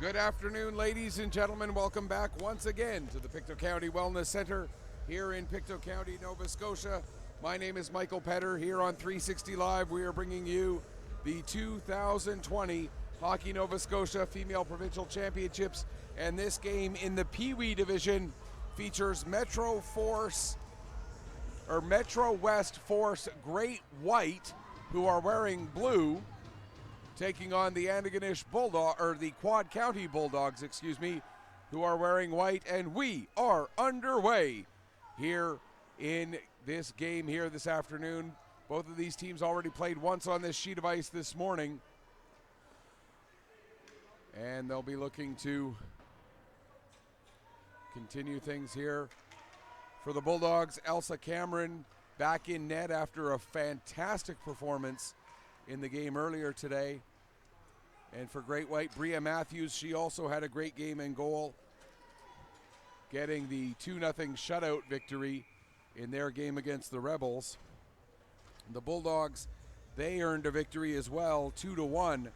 Good afternoon, ladies and gentlemen. Welcome back once again to the Pictou County Wellness Center here in Pictou County, Nova Scotia. My name is Michael Petter. Here on 360 Live, we are bringing you the 2020 Hockey Nova Scotia Female Provincial Championships, and this game in the Peewee division features Metro West Force Great White, who are wearing blue, taking on the Antigonish the Quad County Bulldogs, who are wearing white, and we are underway here in this game here this afternoon. Both of these teams already played once on this sheet of ice this morning, and they'll be looking to continue things here. For the Bulldogs, Elsa Cameron back in net after a fantastic performance in the game earlier today. And for Great White, Bria Matthews, she also had a great game in goal, getting the 2-0 shutout victory in their game against the Rebels. The Bulldogs, they earned a victory as well, 2-1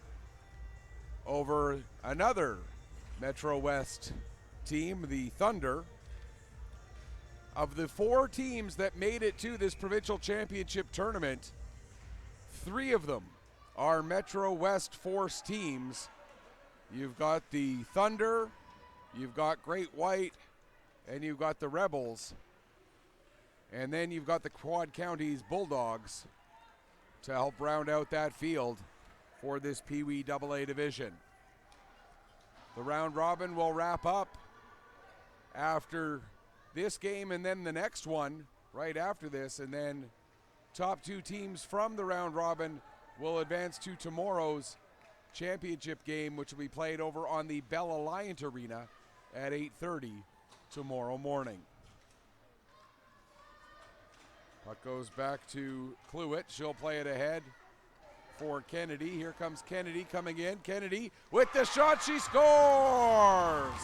over another Metro West team, the Thunder. Of the 4 teams that made it to this provincial championship tournament, 3 of them are Metro West Force teams. You've got the Thunder, you've got Great White, and you've got the Rebels. And then you've got the Quad Counties Bulldogs to help round out that field for this Peewee AA division. The round robin will wrap up after this game and then the next one right after this, and then top 2 teams from the round robin will advance to tomorrow's championship game, which will be played over on the Bell Alliant Arena at 8:30 tomorrow morning. Puck goes back to Cluett. She'll play it ahead for Kennedy. Here comes Kennedy coming in. Kennedy with the shot. She scores!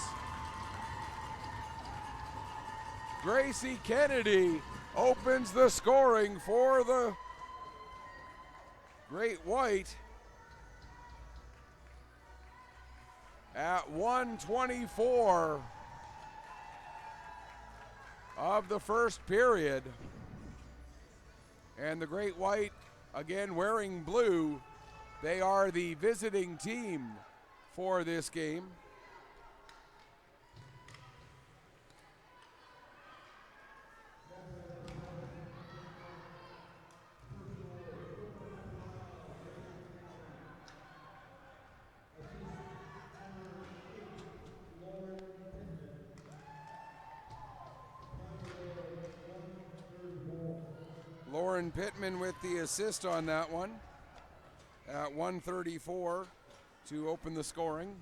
Gracie Kennedy opens the scoring for the Great White at 1:24 of the first period. And the Great White, again wearing blue, they are the visiting team for this game. Lauren Pittman with the assist on that one at 1:34 to open the scoring.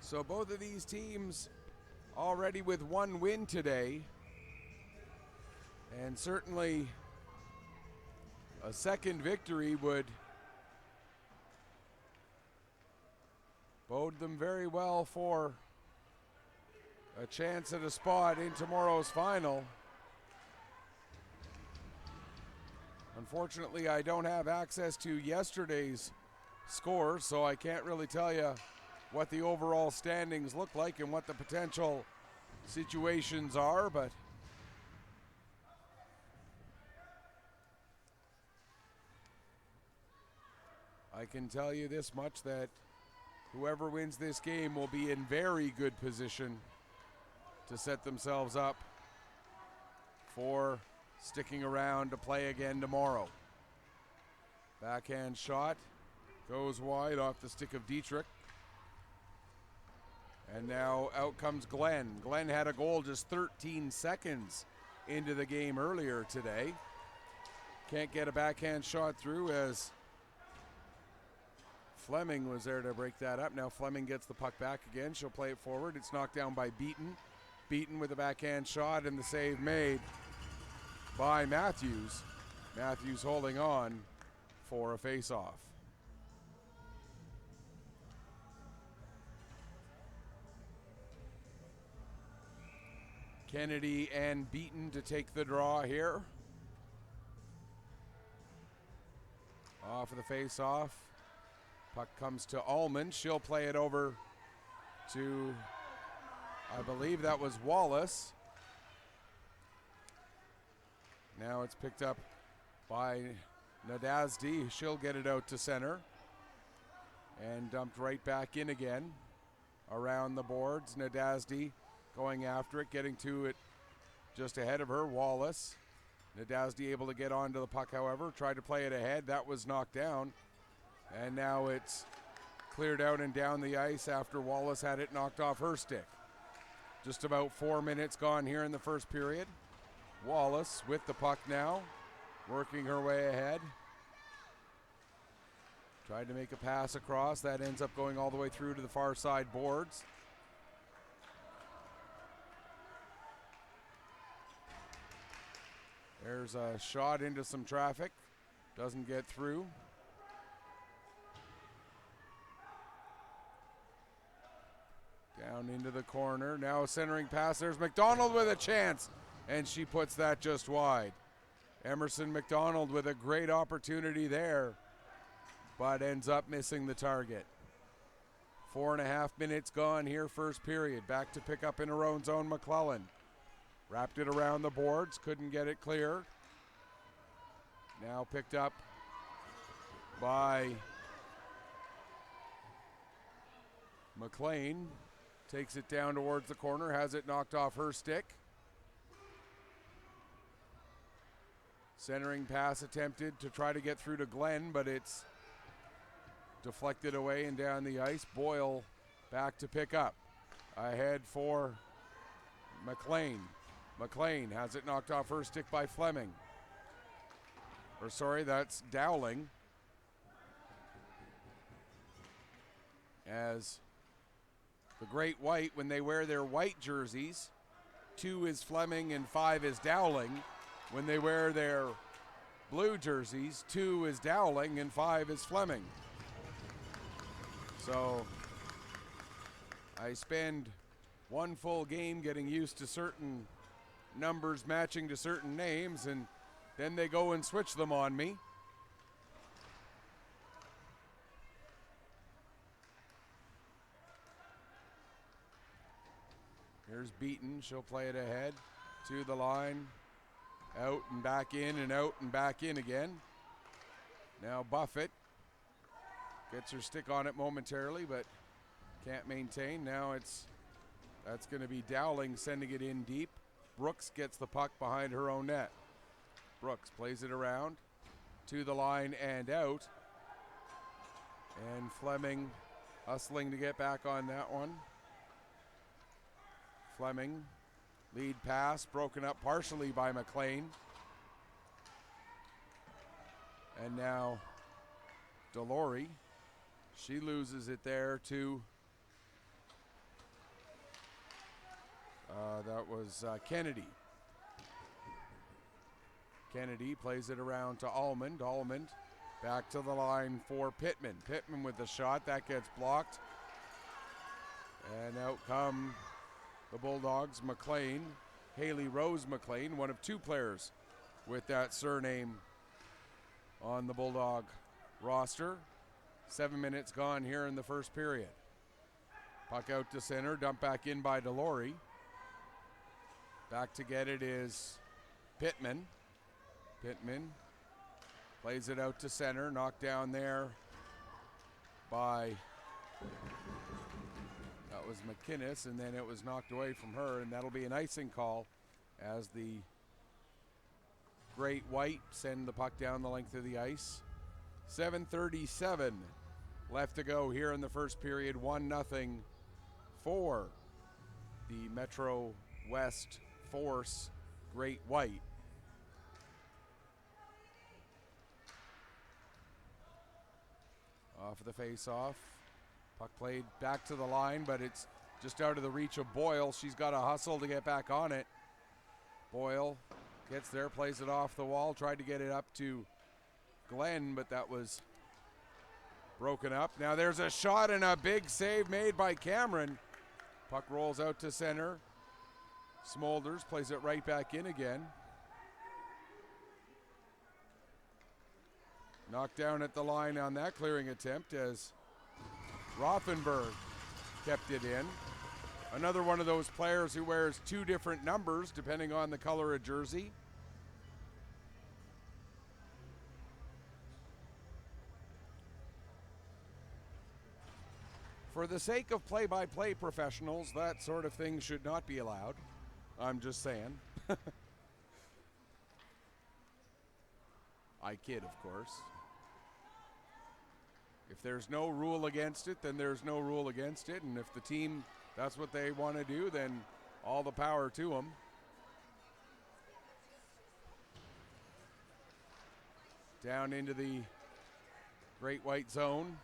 So both of these teams already with 1 win today, and certainly a second victory would bode them very well for a chance at a spot in tomorrow's final. Unfortunately, I don't have access to yesterday's scores, so I can't really tell you what the overall standings look like and what the potential situations are, but I can tell you this much, that whoever wins this game will be in very good position to set themselves up for sticking around to play again tomorrow. Backhand shot goes wide off the stick of Dietrich. And now out comes Glenn. Glenn had a goal just 13 seconds into the game earlier today. Can't get a backhand shot through as Fleming was there to break that up. Now Fleming gets the puck back again. She'll play it forward. It's knocked down by Beaton. Beaton with a backhand shot, and the save made by Matthews. Matthews holding on for a face-off. Kennedy and Beaton to take the draw here. Off of the face-off. Puck comes to Allman. She'll play it over to, I believe that was Wallace. Now it's picked up by Nadazdi. She'll get it out to center. And dumped right back in again. Around the boards. Nadazdi going after it, getting to it just ahead of her. Wallace. Nadazdi able to get onto the puck, however. Tried to play it ahead. That was knocked down. And now it's cleared out and down the ice after Wallace had it knocked off her stick. Just about 4 minutes gone here in the first period. Wallace with the puck now, working her way ahead. Tried to make a pass across. That ends up going all the way through to the far side boards. There's a shot into some traffic. Doesn't get through. Down into the corner. Now a centering pass. There's McDonald with a chance. And she puts that just wide. Emerson McDonald with a great opportunity there, but ends up missing the target. 4.5 minutes gone here, first period. Back to pick up in her own zone, McClellan. Wrapped it around the boards, couldn't get it clear. Now picked up by McLean. Takes it down towards the corner, has it knocked off her stick. Centering pass attempted to try to get through to Glenn, but it's deflected away and down the ice. Boyle back to pick up. Ahead for McLean. McLean has it knocked off her stick by Fleming. Or sorry, that's Dowling. As the Great White, when they wear their white jerseys, 2 is Fleming and 5 is Dowling. When they wear their blue jerseys, 2 is Dowling and 5 is Fleming. So I spend one full game getting used to certain numbers matching to certain names, and then they go and switch them on me. Here's Beaton. She'll play it ahead to the line. Out and back in and out and back in again. Now Buffett gets her stick on it momentarily, but can't maintain. Now that's going to be Dowling sending it in deep. Brooks gets the puck behind her own net. Brooks plays it around to the line and out. And Fleming hustling to get back on that one. Fleming. Lead pass broken up partially by McLean. And now Delory. She loses it there to, that was Kennedy. Kennedy plays it around to Almond. Almond back to the line for Pittman. Pittman with the shot. That gets blocked. And out come the Bulldogs, McLean, Haley Rose McLean, one of 2 players with that surname on the Bulldog roster. 7 minutes gone here in the first period. Puck out to center, dump back in by Delory. Back to get it is Pittman. Pittman plays it out to center, knocked down there by, that was McInnes, and then it was knocked away from her, and that'll be an icing call as the Great White send the puck down the length of the ice. 7:37 left to go here in the first period. 1-0 for the Metro West Force Great White. Off of the face-off. Puck played back to the line, but it's just out of the reach of Boyle. She's got to hustle to get back on it. Boyle gets there, plays it off the wall, tried to get it up to Glenn, but that was broken up. Now there's a shot and a big save made by Cameron. Puck rolls out to center. Smolders plays it right back in again. Knocked down at the line on that clearing attempt as Rothenberg kept it in. Another one of those players who wears two different numbers depending on the color of jersey. For the sake of play-by-play professionals, that sort of thing should not be allowed. I'm just saying. I kid, of course. If there's no rule against it, then there's no rule against it. And if the team, that's what they want to do, then all the power to them. Down into the Great White Zone.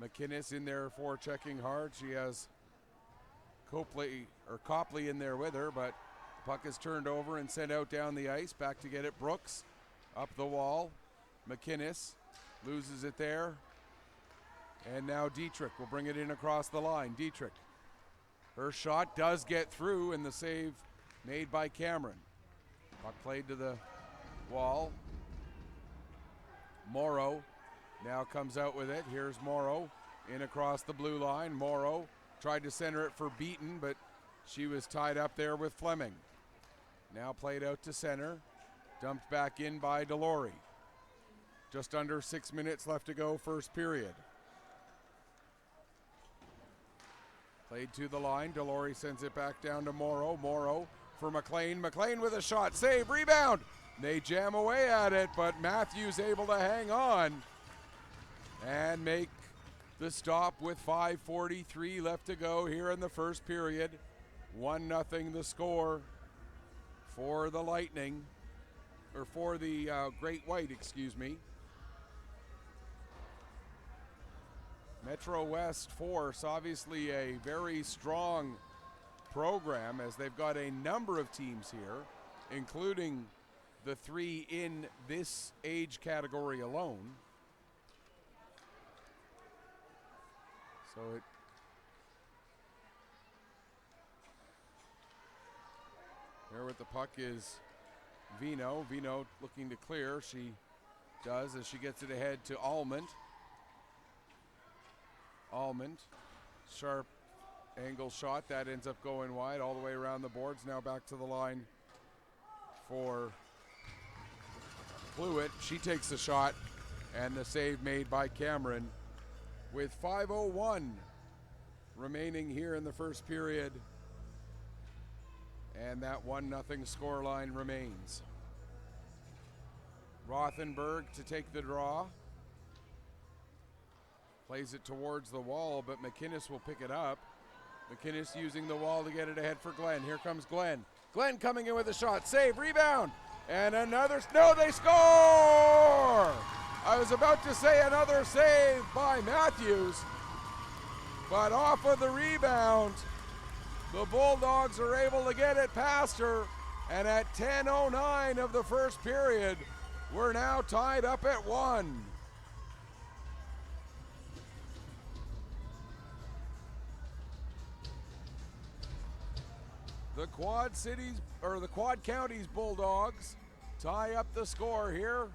McInnes in there forechecking hard. She has Copley in there with her, but the puck is turned over and sent out down the ice. Back to get it, Brooks. Up the wall. McInnes loses it there. And now Dietrich will bring it in across the line. Dietrich. Her shot does get through, and the save made by Cameron. Puck played to the wall. Morrow now comes out with it. Here's Morrow in across the blue line. Morrow tried to center it for Beaton, but she was tied up there with Fleming. Now played out to center. Dumped back in by Delory. Just under 6 minutes left to go, first period. Played to the line. Delory sends it back down to Morrow. Morrow for McLean. McLean with a shot. Save. Rebound. They jam away at it, but Matthews able to hang on and make the stop with 5:43 left to go here in the first period. 1-0 the score for the Lightning, or for the Great White, excuse me. Metro West Force, obviously a very strong program, as they've got a number of teams here, including the three in this age category alone. So there with the puck is Vino. Vino looking to clear. She does as she gets it ahead to Almond. Almond, sharp angle shot. That ends up going wide all the way around the boards. Now back to the line for Fluid. She takes the shot, and the save made by Cameron with 5:01 remaining here in the first period. And that 1-0 scoreline remains. Rothenberg to take the draw. Plays it towards the wall, but McInnes will pick it up. McInnes using the wall to get it ahead for Glenn. Here comes Glenn. Glenn coming in with a shot. Save, rebound, and another. No, they score! I was about to say another save by Matthews, but off of the rebound, the Bulldogs are able to get it past her, and at 10:09 of the first period, we're now tied up at 1. The the Quad Counties Bulldogs tie up the score here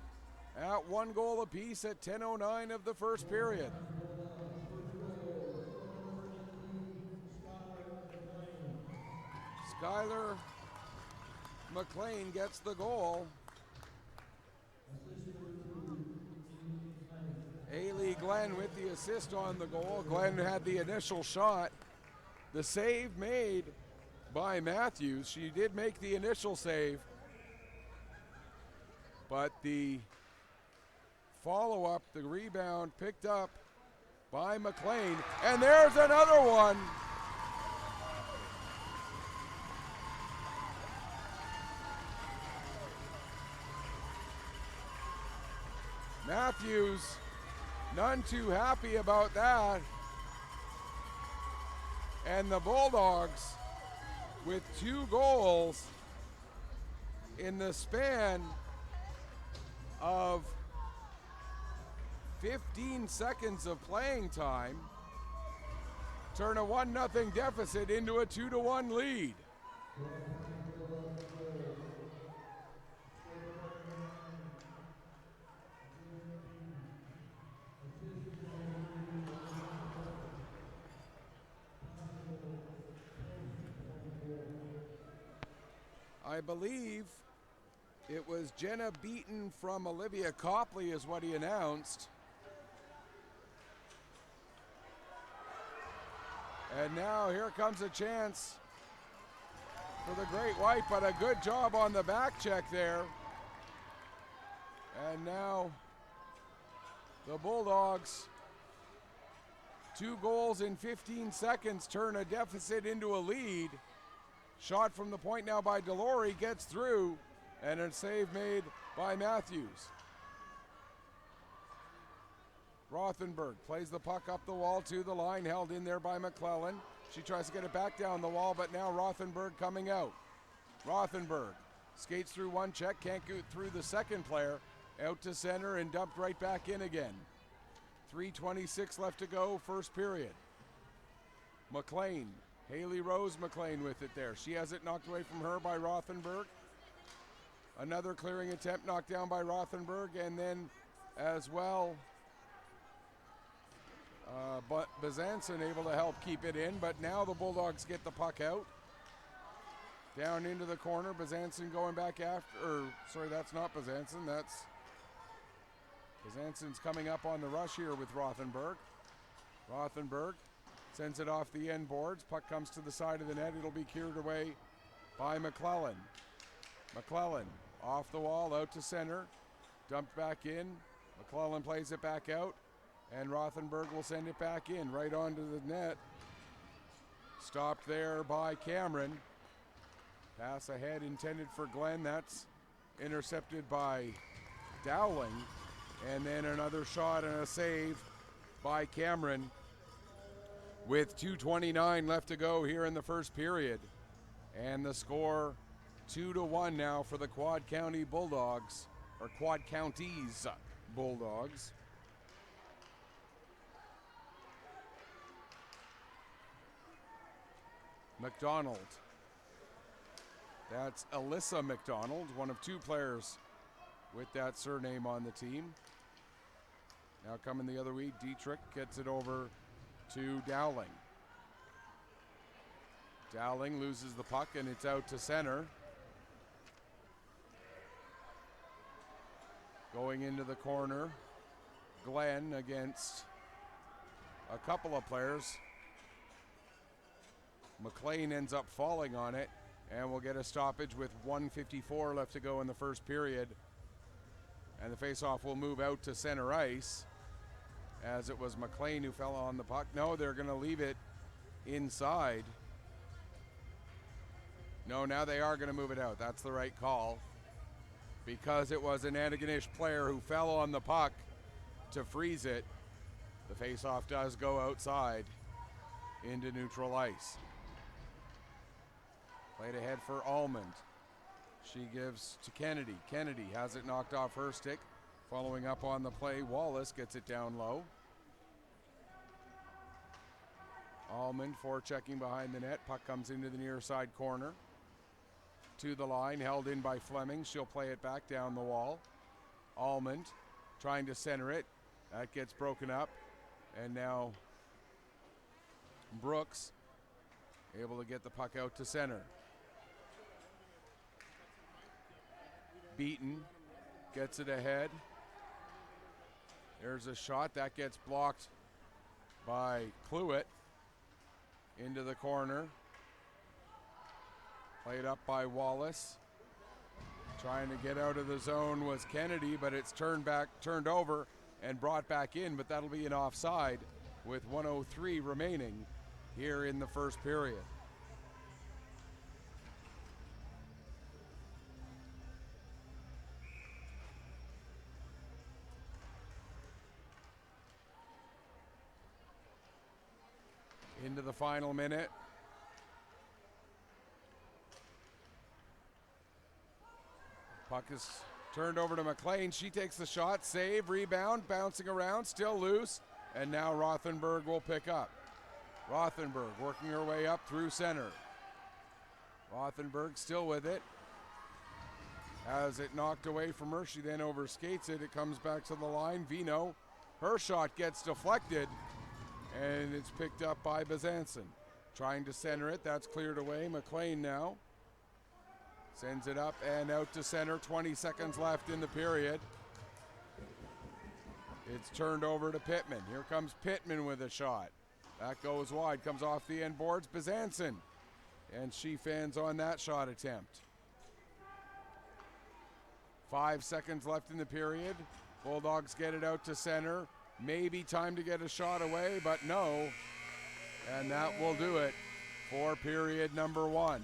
at 1 goal apiece at 10:09 of the first period. Skylar McLean gets the goal. Ailey Glenn with the assist on the goal. Glenn had the initial shot. The save made by Matthews. She did make the initial save, but the follow-up, the rebound picked up by McLean, and there's another one. Matthews, none too happy about that. And the Bulldogs with 2 goals in the span of 15 seconds of playing time turn a 1-0 deficit into a 2-1 lead. I believe it was Jenna Beaton from Olivia Copley is what he announced. And now here comes a chance for the Great White, but a good job on the back check there. And now the Bulldogs, 2 goals in 15 seconds, turn a deficit into a lead. Shot from the point now by Delory, gets through, and a save made by Matthews. Rothenberg plays the puck up the wall to the line, held in there by McClellan. She tries to get it back down the wall, but now Rothenberg coming out. Rothenberg skates through one check, can't get through the second player, out to center and dumped right back in again. 3:26 left to go, first period. McLean, Haley Rose McLean with it there. She has it knocked away from her by Rothenberg. Another clearing attempt knocked down by Rothenberg, and then as well, but Bezanson able to help keep it in, but now the Bulldogs get the puck out. Down into the corner, Bezanson going back after, that's not Bezanson, that's Bezanson's coming up on the rush here with Rothenberg. Rothenberg sends it off the end boards. Puck comes to the side of the net. It'll be cleared away by McClellan. McClellan off the wall, out to center. Dumped back in. McClellan plays it back out. And Rothenberg will send it back in, right onto the net. Stopped there by Cameron. Pass ahead intended for Glenn. That's intercepted by Dowling. And then another shot and a save by Cameron with 2:29 left to go here in the first period. And the score 2-1 now for the Quad County Bulldogs, or Quad Counties Bulldogs. McDonald. That's Alyssa McDonald, one of 2 players with that surname on the team. Now coming the other way, Dietrich gets it over to Dowling. Dowling loses the puck and it's out to center. Going into the corner, Glenn against a couple of players. McLean ends up falling on it, and we'll get a stoppage with 1:54 left to go in the first period. And the faceoff will move out to center ice, as it was McLean who fell on the puck. No, they're going to leave it inside. No, now they are going to move it out. That's the right call, because it was an Antigonish player who fell on the puck to freeze it. The faceoff does go outside into neutral ice. Played ahead for Almond. She gives to Kennedy. Kennedy has it knocked off her stick. Following up on the play, Wallace gets it down low. Almond forechecking behind the net. Puck comes into the near side corner. To the line, held in by Fleming. She'll play it back down the wall. Almond trying to center it. That gets broken up. And now Brooks able to get the puck out to center. Beaton gets it ahead. There's a shot that gets blocked by Cluett into the corner. Played up by Wallace. Trying to get out of the zone was Kennedy, but it's turned over and brought back in, but that'll be an offside with 1:03 remaining here in the first period. Into the final minute. Puck is turned over to McLean. She takes the shot, save, rebound, bouncing around, still loose, and now Rothenberg will pick up. Rothenberg working her way up through center. Rothenberg still with it. Has it knocked away from her, she then overskates it. It comes back to the line. Vino, her shot gets deflected, and it's picked up by Bezanson. Trying to center it, that's cleared away. McLean now sends it up and out to center. 20 seconds left in the period. It's turned over to Pittman. Here comes Pittman with a shot. That goes wide, comes off the end boards. Bezanson, and she fans on that shot attempt. 5 seconds left in the period. Bulldogs get it out to center. Maybe time to get a shot away, but no. And that will do it for period number 1.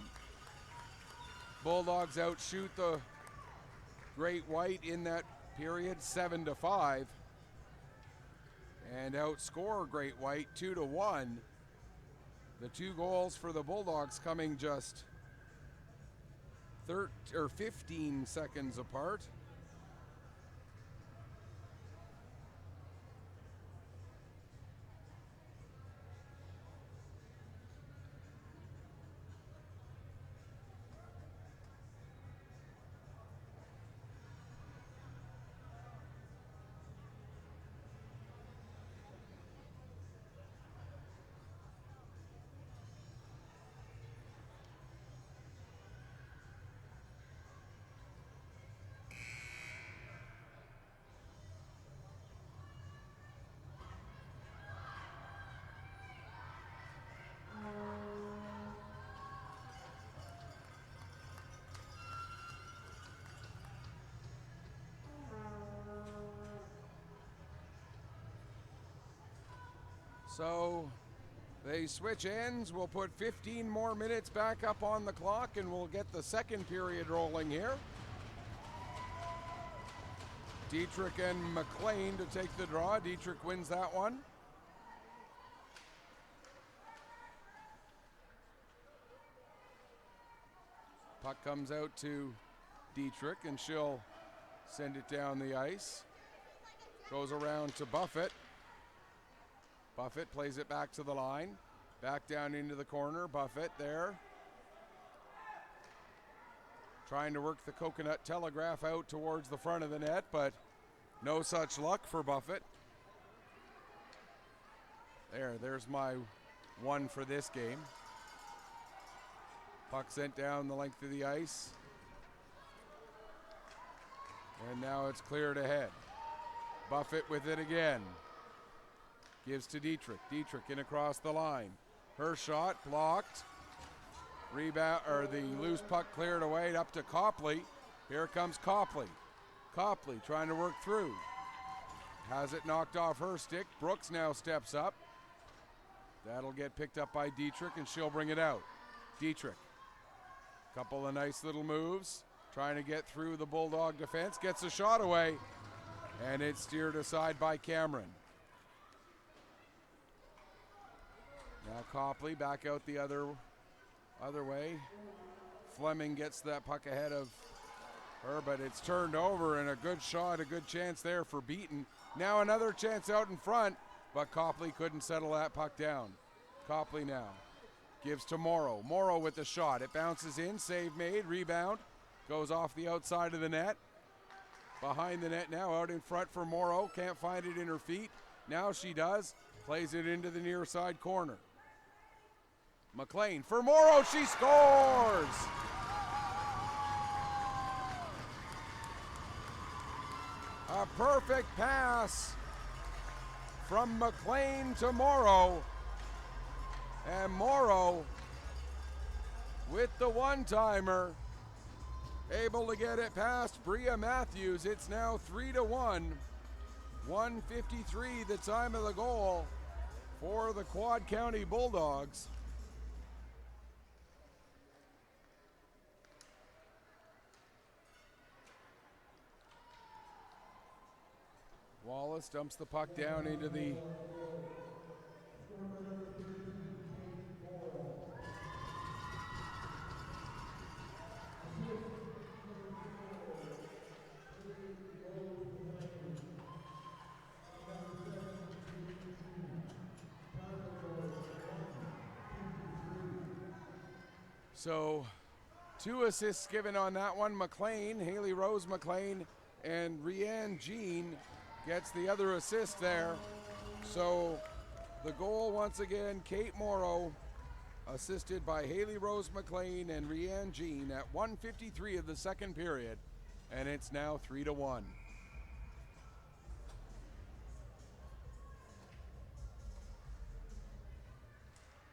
Bulldogs outshoot the Great White in that period 7-5. And outscore Great White 2-1. The 2 goals for the Bulldogs coming just 15 seconds apart. So they switch ends. We'll put 15 more minutes back up on the clock, and we'll get the second period rolling here. Dietrich and McLean to take the draw. Dietrich wins that one. Puck comes out to Dietrich, and she'll send it down the ice. Goes around to Buffett. Buffett plays it back to the line. Back down into the corner. Buffett there. Trying to work the coconut telegraph out towards the front of the net, but no such luck for Buffett. There's my one for this game. Puck sent down the length of the ice. And now it's cleared ahead. Buffett with it again. Gives to Dietrich. Dietrich in across the line. Her shot blocked. Rebound, or the loose puck cleared away up to Copley. Here comes Copley. Copley trying to work through. Has it knocked off her stick. Brooks now steps up. That'll get picked up by Dietrich, and she'll bring it out. Dietrich. Couple of nice little moves. Trying to get through the Bulldog defense. Gets a shot away. And it's steered aside by Cameron. Now Copley back out the other way. Fleming gets that puck ahead of her, but it's turned over, and a good shot, a good chance there for Beaton. Now another chance out in front, but Copley couldn't settle that puck down. Copley now gives to Morrow. Morrow with the shot. It bounces in, save made, rebound. Goes off the outside of the net. Behind the net now, out in front for Morrow. Can't find it in her feet. Now she does. Plays it into the near side corner. McLean for Morrow, she scores! A perfect pass from McLean to Morrow. And Morrow with the one-timer, able to get it past Bria Matthews. It's now 3-1. 1:53 the time of the goal for the Quad County Bulldogs. Wallace dumps the puck down into the So 2 assists given on that one. McLean, Haley Rose McLean, and Rianne Jean gets the other assist there. So the goal once again, Kate Morrow, assisted by Haley Rose McLean and Rianne Jean at 1:53 of the second period, and it's now 3-1.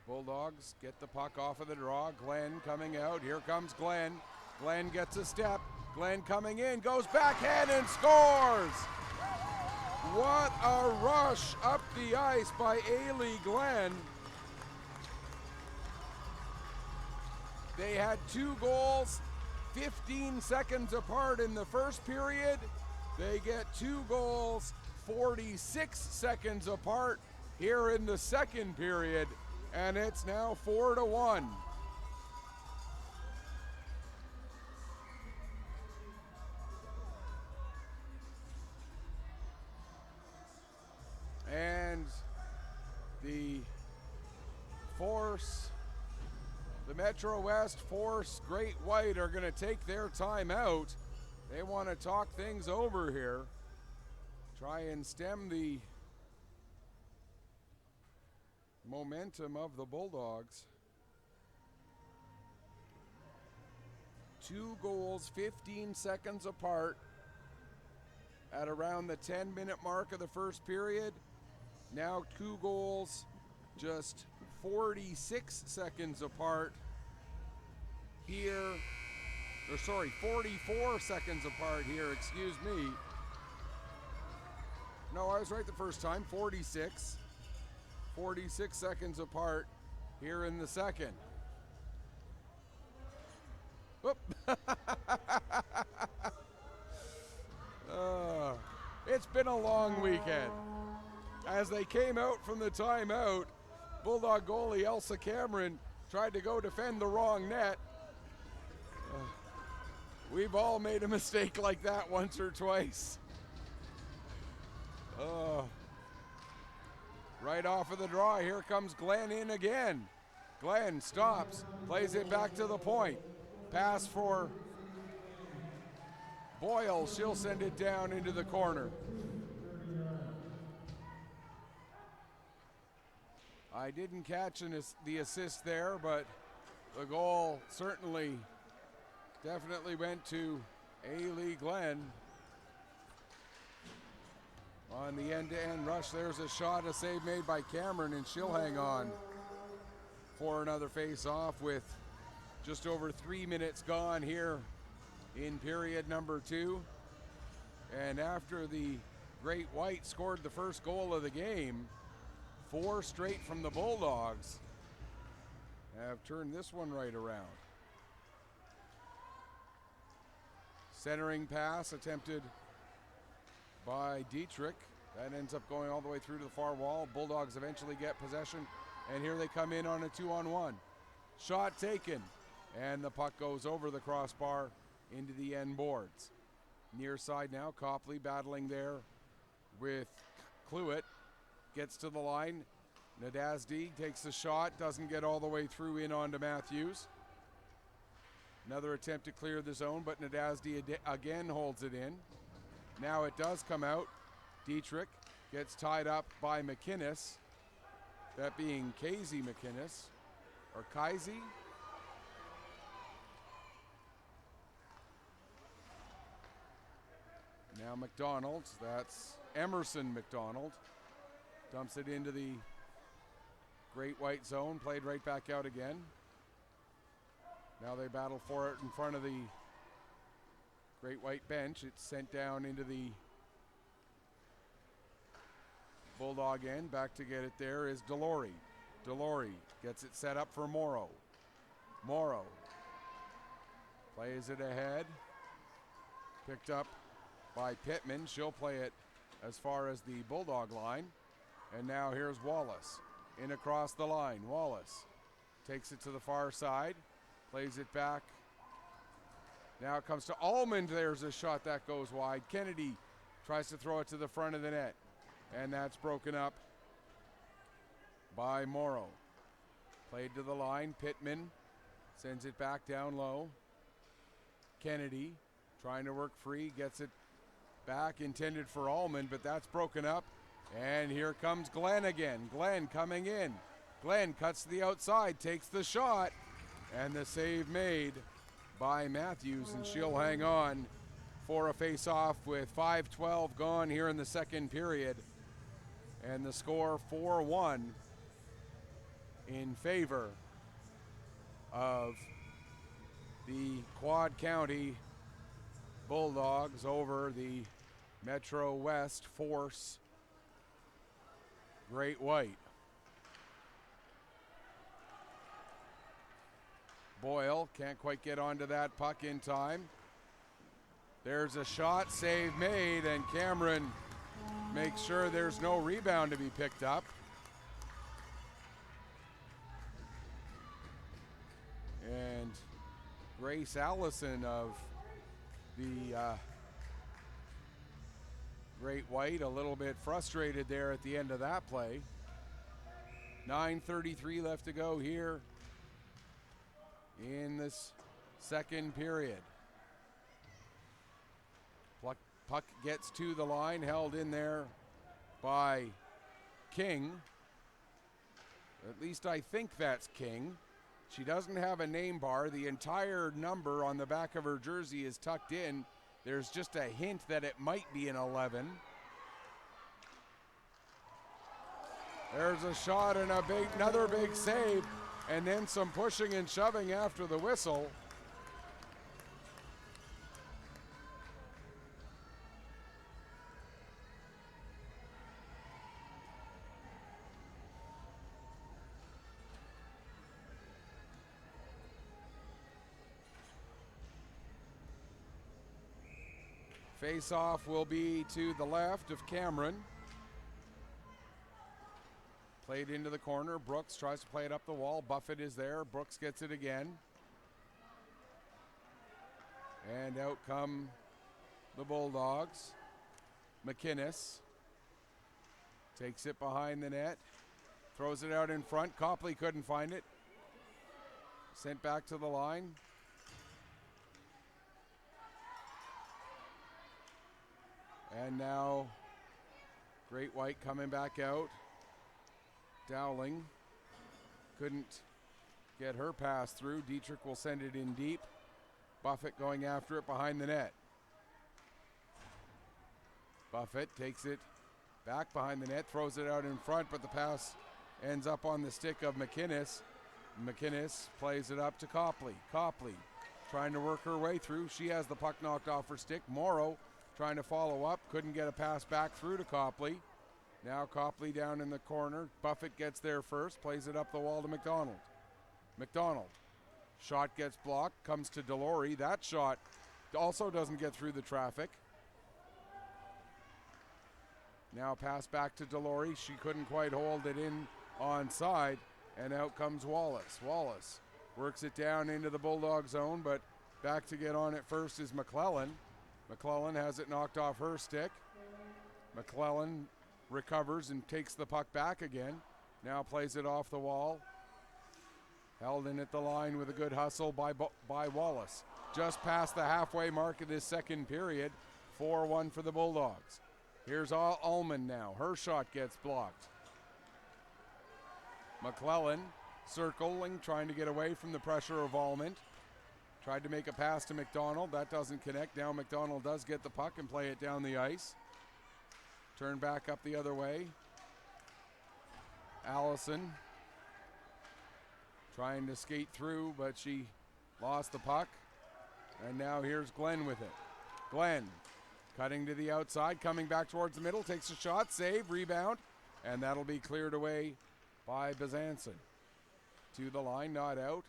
Bulldogs get the puck off of the draw. Glenn coming out. Here comes Glenn. Glenn gets a step. Glenn coming in, goes backhand and scores! What a rush up the ice by Ailey Glenn. They had 2 goals 15 seconds apart in the first period. They get 2 goals 46 seconds apart here in the second period, and it's now 4-1. And the Metro West Force Great White are going to take their time out. They want to talk things over here, try and stem the momentum of the Bulldogs. 2 goals 15 seconds apart at around the 10-minute mark of the first period. Now 2 goals just 46 seconds apart here, 44 seconds apart here, excuse me. No, I was right the first time, 46 seconds apart here in the second. Whoop. It's been a long weekend. As they came out from the timeout, Bulldog goalie Elsa Cameron tried to go defend the wrong net. We've all made a mistake like that once or twice. Right off of the draw, here comes Glenn in again. Glenn stops, plays it back to the point. Pass for Boyle, she'll send it down into the corner. I didn't catch the assist there, but the goal definitely went to Ailey Glenn. On the end-to-end rush, there's a shot, a save made by Cameron, and she'll hang on for another face-off with just over 3 minutes gone here in period number 2. And after the Great White scored the first goal of the game, 4 straight from the Bulldogs have turned this one right around. Centering pass attempted by Dietrich. That ends up going all the way through to the far wall. Bulldogs eventually get possession, and here they come in on a 2-on-1. Shot taken, and the puck goes over the crossbar into the end boards. Near side now, Copley battling there with Cluett. Gets to the line. Nadazdi takes the shot, doesn't get all the way through in onto Matthews. Another attempt to clear the zone, but Nadazdi again holds it in. Now it does come out. Dietrich gets tied up by McInnes. That being Casey McInnes, or Kaisi. Now McDonald, that's Emerson McDonald. Dumps it into the Great White zone, played right back out again. Now they battle for it in front of the Great White bench. It's sent down into the Bulldog end. Back to get it there is Delory. Delory gets it set up for Morrow. Morrow plays it ahead. Picked up by Pittman. She'll play it as far as the Bulldog line. And now here's Wallace in across the line. Wallace takes it to the far side, plays it back. Now it comes to Almond. There's a shot that goes wide. Kennedy tries to throw it to the front of the net, and that's broken up by Morrow. Played to the line. Pittman sends it back down low. Kennedy trying to work free, gets it back, intended for Allman, but that's broken up. And here comes Glenn again. Glenn coming in. Glenn cuts to the outside, takes the shot, and the save made by Matthews, and she'll hang on for a face-off with 5:12 gone here in the second period. And the score 4-1 in favor of the Quad County Bulldogs over the Metro West Force Great White. Boyle can't quite get onto that puck in time. There's a shot, save made, and Cameron makes sure there's no rebound to be picked up. And Grace Allison of the Great White a little bit frustrated there at the end of that play. 9:33 left to go here in this second period. Puck gets to the line, held in there by King. At least I think that's King. She doesn't have a name bar. The entire number on the back of her jersey is tucked in. There's just a hint that it might be an 11. There's a shot and another big save, and then some pushing and shoving after the whistle. Face-off will be to the left of Cameron. Played into the corner. Brooks tries to play it up the wall. Buffett is there. Brooks gets it again. And out come the Bulldogs. McInnes takes it behind the net. Throws it out in front. Copley couldn't find it. Sent back to the line. And now Great White coming back out. Dowling couldn't get her pass through. Dietrich will send it in deep. Buffett going after it behind the net. Buffett takes it back behind the net, throws it out in front, but the pass ends up on the stick of McInnes. McInnes plays it up to Copley. Copley trying to work her way through. She has the puck knocked off her stick. Morrow trying to follow up, couldn't get a pass back through to Copley. Now Copley down in the corner. Buffett gets there first, plays it up the wall to McDonald. McDonald, shot gets blocked, comes to Delory. That shot also doesn't get through the traffic. Now pass back to Delory. She couldn't quite hold it in onside, and out comes Wallace. Wallace works it down into the Bulldog zone, but back to get on it first is McClellan. McClellan has it knocked off her stick. McClellan recovers and takes the puck back again. Now plays it off the wall. Held in at the line with a good hustle by Wallace. Just past the halfway mark of this second period. 4-1 for the Bulldogs. Here's Ullman now. Her shot gets blocked. McClellan circling, trying to get away from the pressure of Ullman. Tried to make a pass to McDonald. That doesn't connect. Now McDonald does get the puck and play it down the ice. Turn back up the other way. Allison trying to skate through, but she lost the puck. And now here's Glenn with it. Glenn cutting to the outside, coming back towards the middle, takes a shot, save, rebound, and that'll be cleared away by Bezanson. To the line, not out.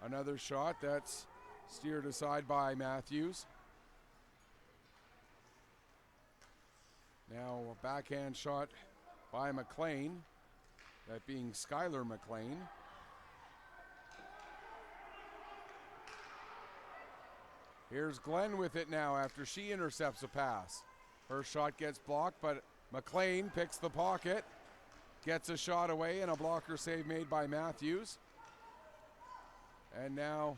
Another shot that's steered aside by Matthews. Now a backhand shot by McLean, that being Skylar McLean. Here's Glenn with it now after she intercepts a pass. Her shot gets blocked, but McLean picks the pocket, gets a shot away, and a blocker save made by Matthews. And now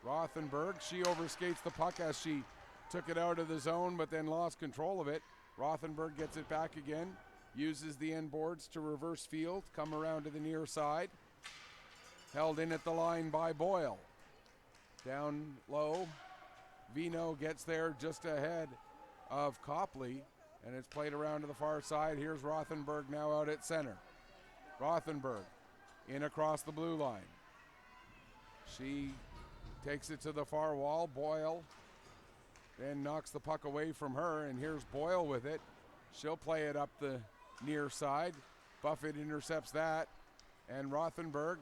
Rothenberg, she overskates the puck as she took it out of the zone but then lost control of it. Rothenberg gets it back again, uses the end boards to reverse field, come around to the near side. Held in at the line by Boyle. Down low, Vino gets there just ahead of Copley, and it's played around to the far side. Here's Rothenberg now out at center. Rothenberg in across the blue line. She takes it to the far wall. Boyle then knocks the puck away from her, and here's Boyle with it. She'll play it up the near side. Buffett intercepts that, and Rothenberg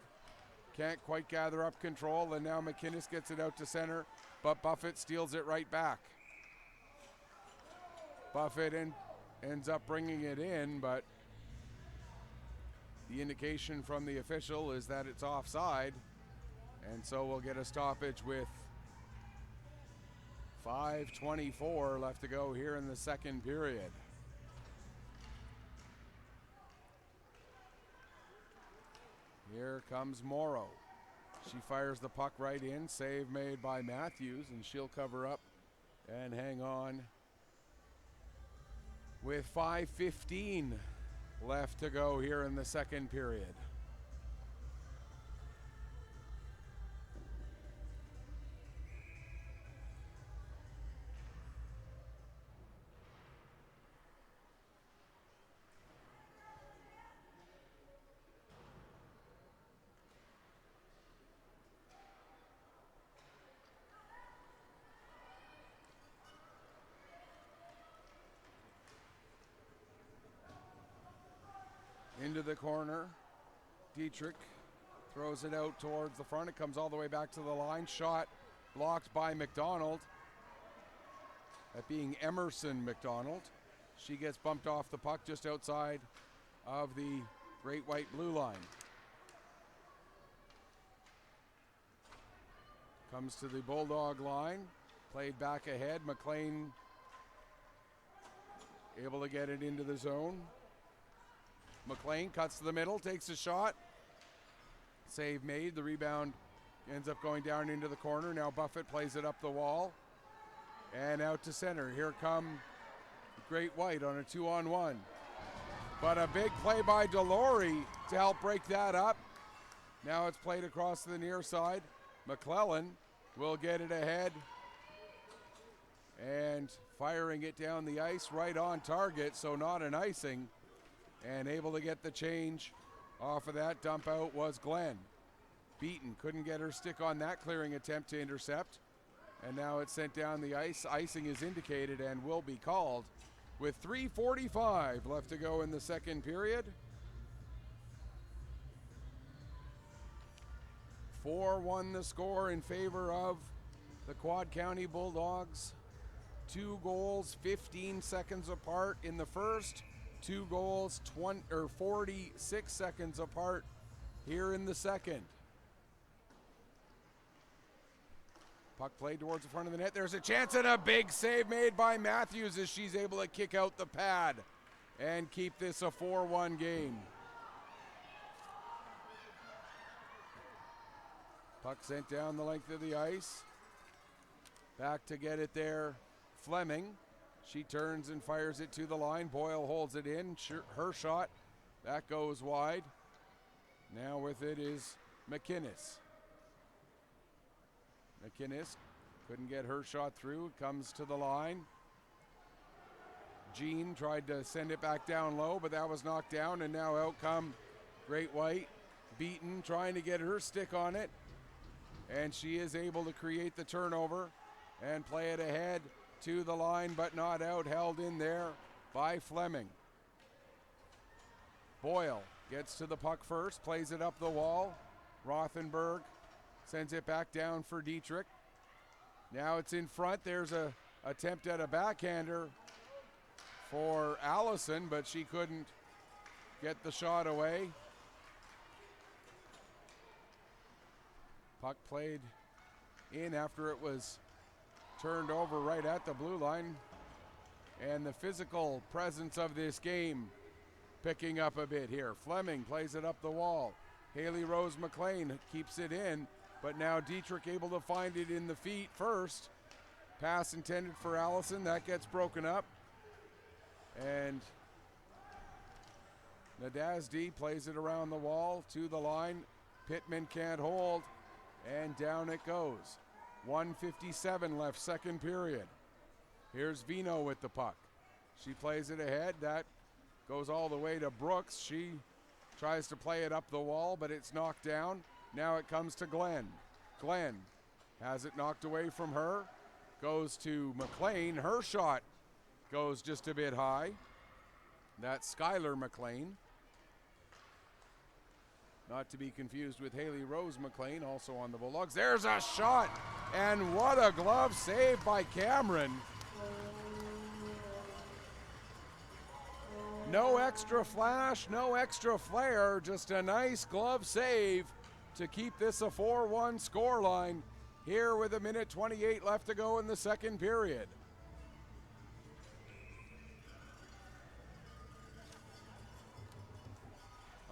can't quite gather up control, and now McInnes gets it out to center, but Buffett steals it right back. Buffett ends up bringing it in, but the indication from the official is that it's offside, and so we'll get a stoppage with 5:24 left to go here in the second period. Here comes Morrow. She fires the puck right in. Save made by Matthews, and she'll cover up and hang on with 5:15 left to go here in the second period. Into the corner. Dietrich throws it out towards the front. It comes all the way back to the line. Shot blocked by McDonald. That being Emerson McDonald. She gets bumped off the puck just outside of the Great White blue line. Comes to the Bulldog line. Played back ahead. McLean able to get it into the zone. McLean cuts to the middle, takes a shot. Save made. The rebound ends up going down into the corner. Now Buffett plays it up the wall and out to center. Here come Great White on a 2-on-1. But a big play by Delory to help break that up. Now it's played across to the near side. McClellan will get it ahead and firing it down the ice right on target, so not an icing. And able to get the change off of that dump out was Glenn. Beaton couldn't get her stick on that clearing attempt to intercept. And now it's sent down the ice. Icing is indicated and will be called with 3:45 left to go in the second period. 4-1 the score in favor of the Quad County Bulldogs. 2 goals, 15 seconds apart in the first. 2 goals, 46 seconds apart here in the second. Puck played towards the front of the net. There's a chance and a big save made by Matthews as she's able to kick out the pad and keep this a 4-1 game. Puck sent down the length of the ice. Back to get it there, Fleming. She turns and fires it to the line. Boyle holds it in. Her shot, that goes wide. Now with it is McInnes. McInnes couldn't get her shot through. Comes to the line. Jean tried to send it back down low, but that was knocked down, and now out come Great White. Beaton trying to get her stick on it, and she is able to create the turnover and play it ahead to the line, but not out. Held in there by Fleming. Boyle gets to the puck first, plays it up the wall. Rothenberg sends it back down for Dietrich. Now it's in front. There's a attempt at a backhander for Allison, but she couldn't get the shot away. Puck played in after it was turned over right at the blue line. And the physical presence of this game picking up a bit here. Fleming plays it up the wall. Haley Rose McLean keeps it in. But now Dietrich able to find it in the feet first. Pass intended for Allison. That gets broken up. And Nadazdi plays it around the wall to the line. Pittman can't hold. And down it goes. 1:57 left, second period. Here's Vino with the puck. She plays it ahead. That goes all the way to Brooks. She tries to play it up the wall, but it's knocked down. Now it comes to Glenn. Glenn has it knocked away from her. Goes to McLean. Her shot goes just a bit high. That's Skylar McLean. Not to be confused with Haley Rose McLean, also on the Bulldogs. There's a shot, and what a glove save by Cameron. No extra flash, no extra flare, just a nice glove save to keep this a 4-1 scoreline here with 1:28 left to go in the second period.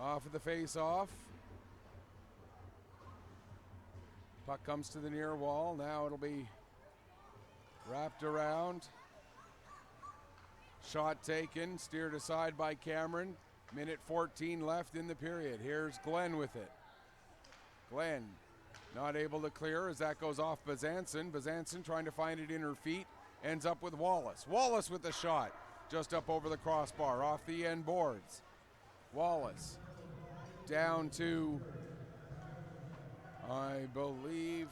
Off of the face-off. Puck comes to the near wall. Now it'll be wrapped around. Shot taken, steered aside by Cameron. 1:14 left in the period. Here's Glenn with it. Glenn not able to clear as that goes off Bazanson. Bazanson trying to find it in her feet. Ends up with Wallace. Wallace with the shot. Just up over the crossbar, off the end boards. Wallace down to, I believe,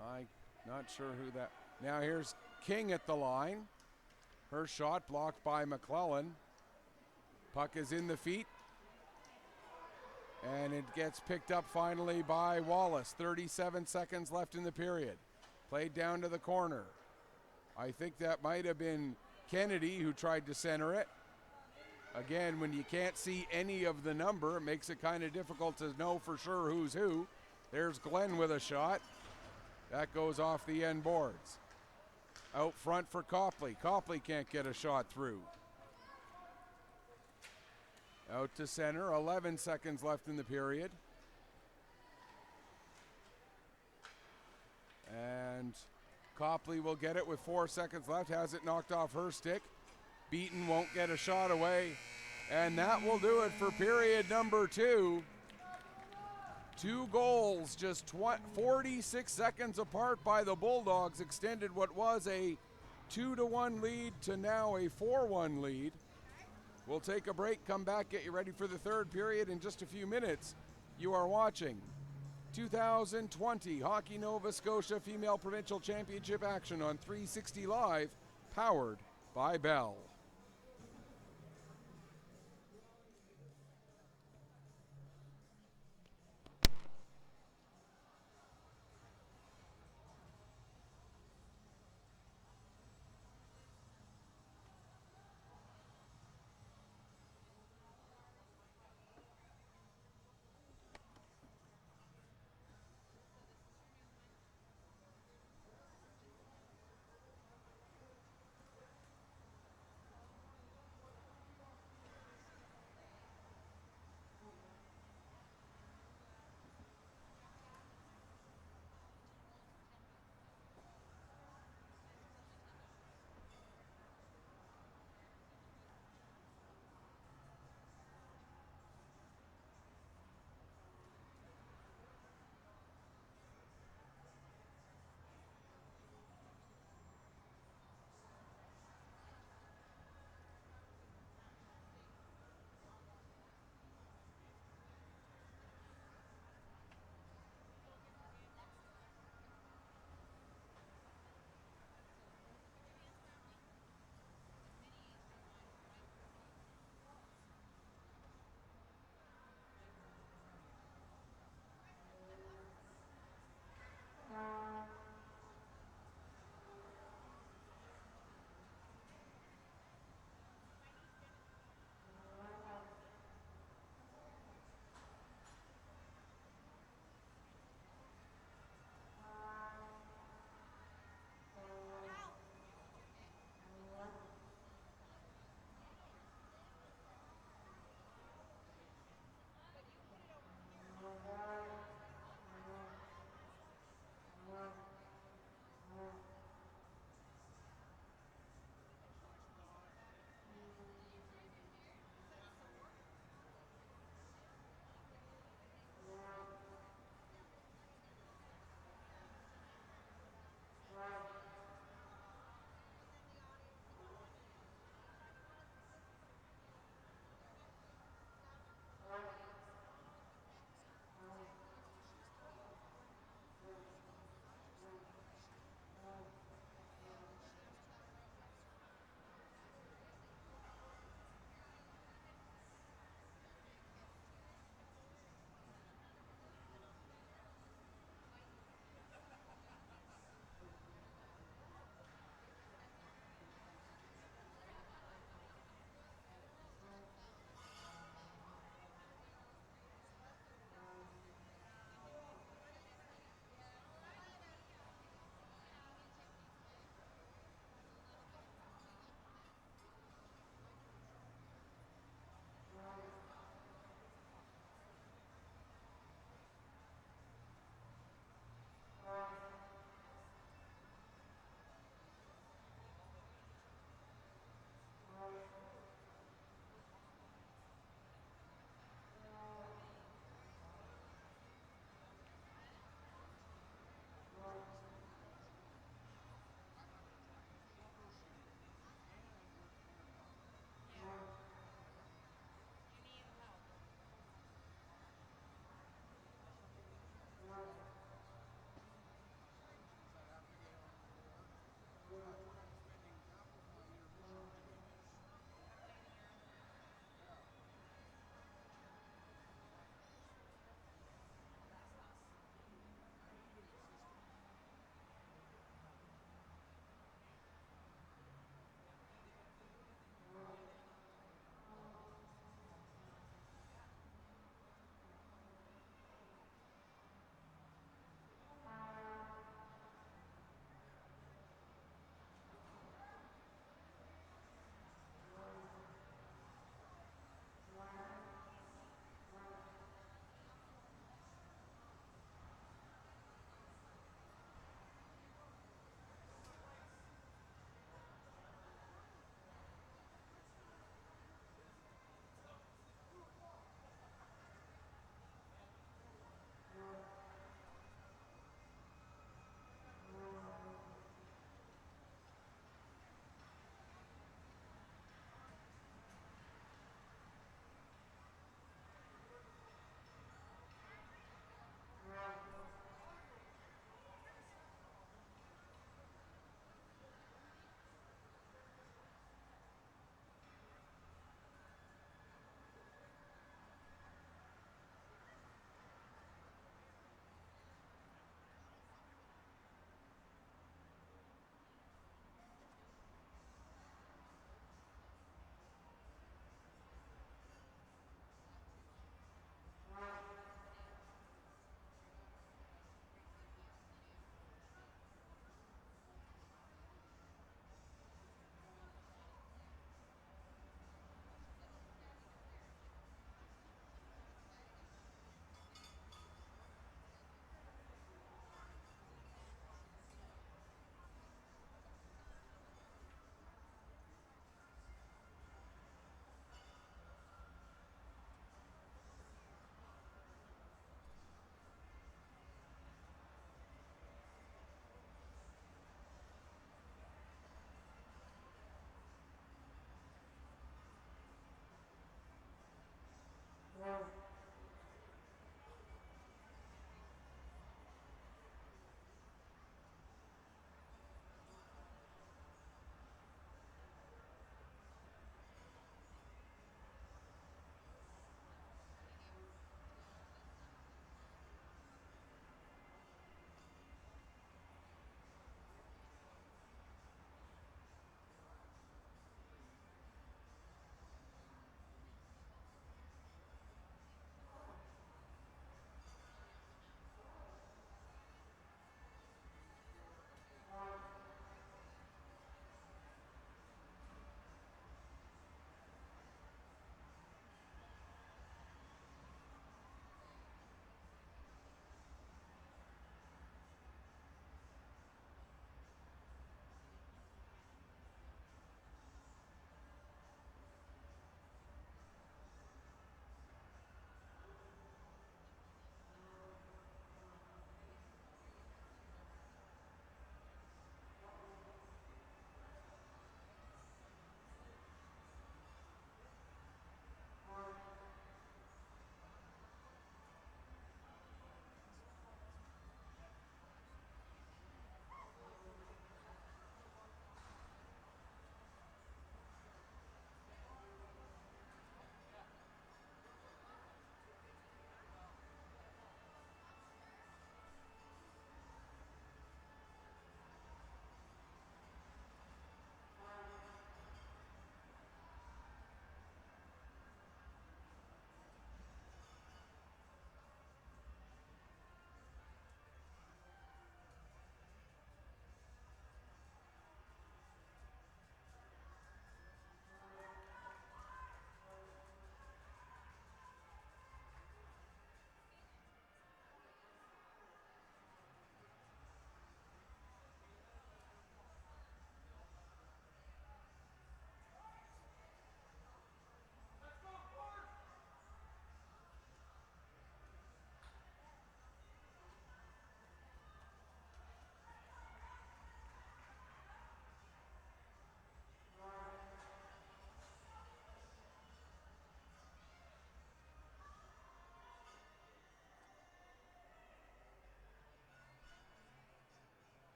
I'm not sure who that. Now here's King at the line. Her shot blocked by McClellan. Puck is in the feet. And it gets picked up finally by Wallace. 37 seconds left in the period. Played down to the corner. I think that might have been Kennedy who tried to center it. Again, when you can't see any of the number, it makes it kind of difficult to know for sure who's who. There's Glenn with a shot. That goes off the end boards. Out front for Copley. Copley can't get a shot through. Out to center, 11 seconds left in the period. And Copley will get it with 4 seconds left, has it knocked off her stick. Beaton won't get a shot away. And that will do it for period number 2. 2 goals, just 46 seconds apart by the Bulldogs, extended what was a 2-1 lead to now a 4-1 lead. We'll take a break, come back, get you ready for the third period in just a few minutes. You are watching 2020 Hockey Nova Scotia Female Provincial Championship action on 360 Live, powered by Bell.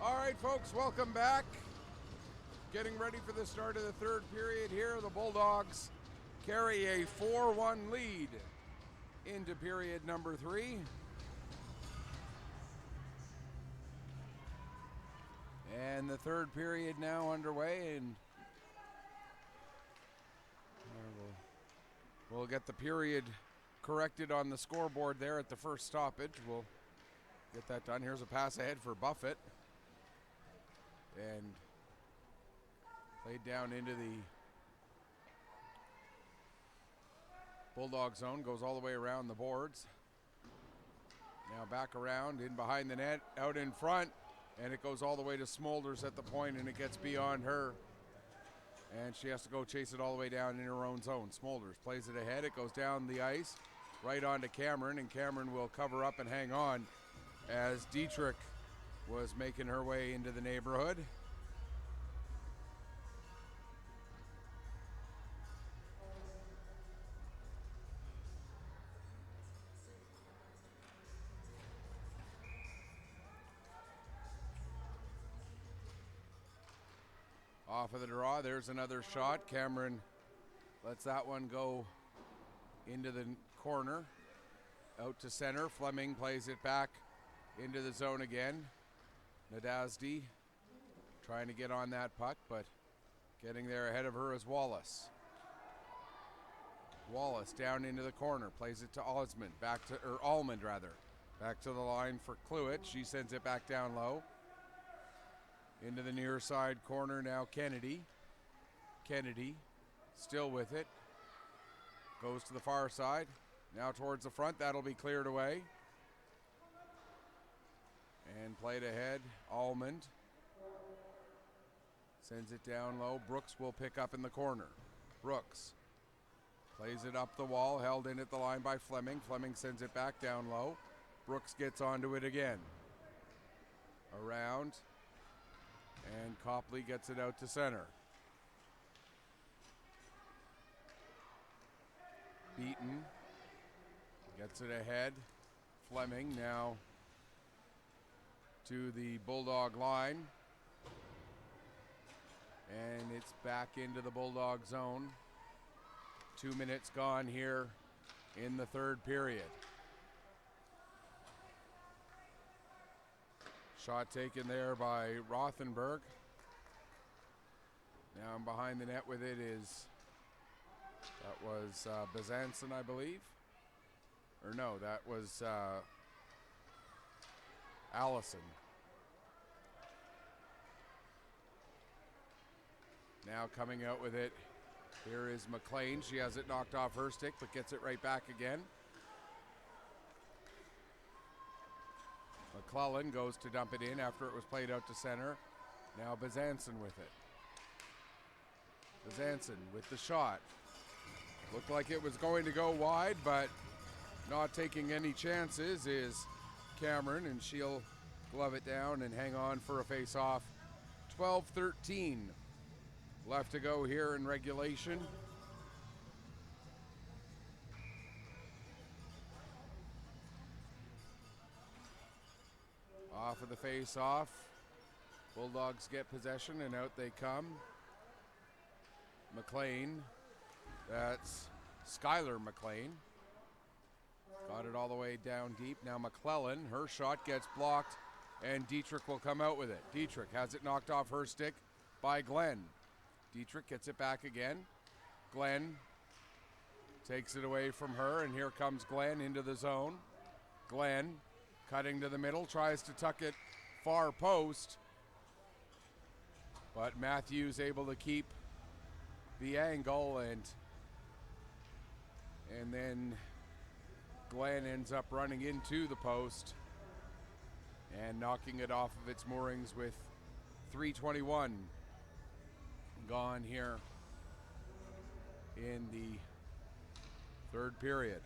All right, folks, welcome back. Getting ready for the start of the third period here. The Bulldogs carry a 4-1 lead into period number 3. And the third period now underway, and we'll get the period corrected on the scoreboard there at the first stoppage. We'll get that done. Here's a pass ahead for Buffett. And played down into the Bulldog zone, goes all the way around the boards. Now back around, in behind the net, out in front, and it goes all the way to Smolders at the point, and it gets beyond her. And she has to go chase it all the way down in her own zone. Smolders plays it ahead, it goes down the ice, right on to Cameron, and Cameron will cover up and hang on as Dietrich was making her way into the neighborhood. Off of the draw, there's another shot. Cameron lets that one go into the corner, out to center. Fleming plays it back into the zone again. Nadazdi trying to get on that puck, but getting there ahead of her is Wallace. Wallace down into the corner, plays it to Almond, back to the line for Cluett. She sends it back down low. Into the near side corner now, Kennedy. Kennedy still with it. Goes to the far side. Now towards the front, that'll be cleared away. And played ahead, Almond. Sends it down low. Brooks will pick up in the corner. Brooks plays it up the wall, held in at the line by Fleming. Fleming sends it back down low. Brooks gets onto it again. Around. And Copley gets it out to center. Beaton gets it ahead. Fleming now to the Bulldog line. And it's back into the Bulldog zone. 2 minutes gone here in the third period. Shot taken there by Rothenberg. Now behind the net with it that was Bezanson, I believe. Or no, that was Allison. Now coming out with it, here is McLean. She has it knocked off her stick, but gets it right back again. McClellan goes to dump it in after it was played out to center. Now Bezanson with it. Bezanson with the shot. Looked like it was going to go wide, but not taking any chances is Cameron, and she'll glove it down and hang on for a face-off. 12-13 left to go here in regulation. Off of the face-off. Bulldogs get possession, and out they come. McLean, that's Skylar McLean. Got it all the way down deep. Now McClellan, her shot gets blocked, and Dietrich will come out with it. Dietrich has it knocked off her stick by Glenn. Dietrich gets it back again. Glenn takes it away from her, and here comes Glenn into the zone. Glenn cutting to the middle, tries to tuck it far post, but Matthews able to keep the angle, and then Glenn ends up running into the post and knocking it off of its moorings with 3:21 gone here in the third period.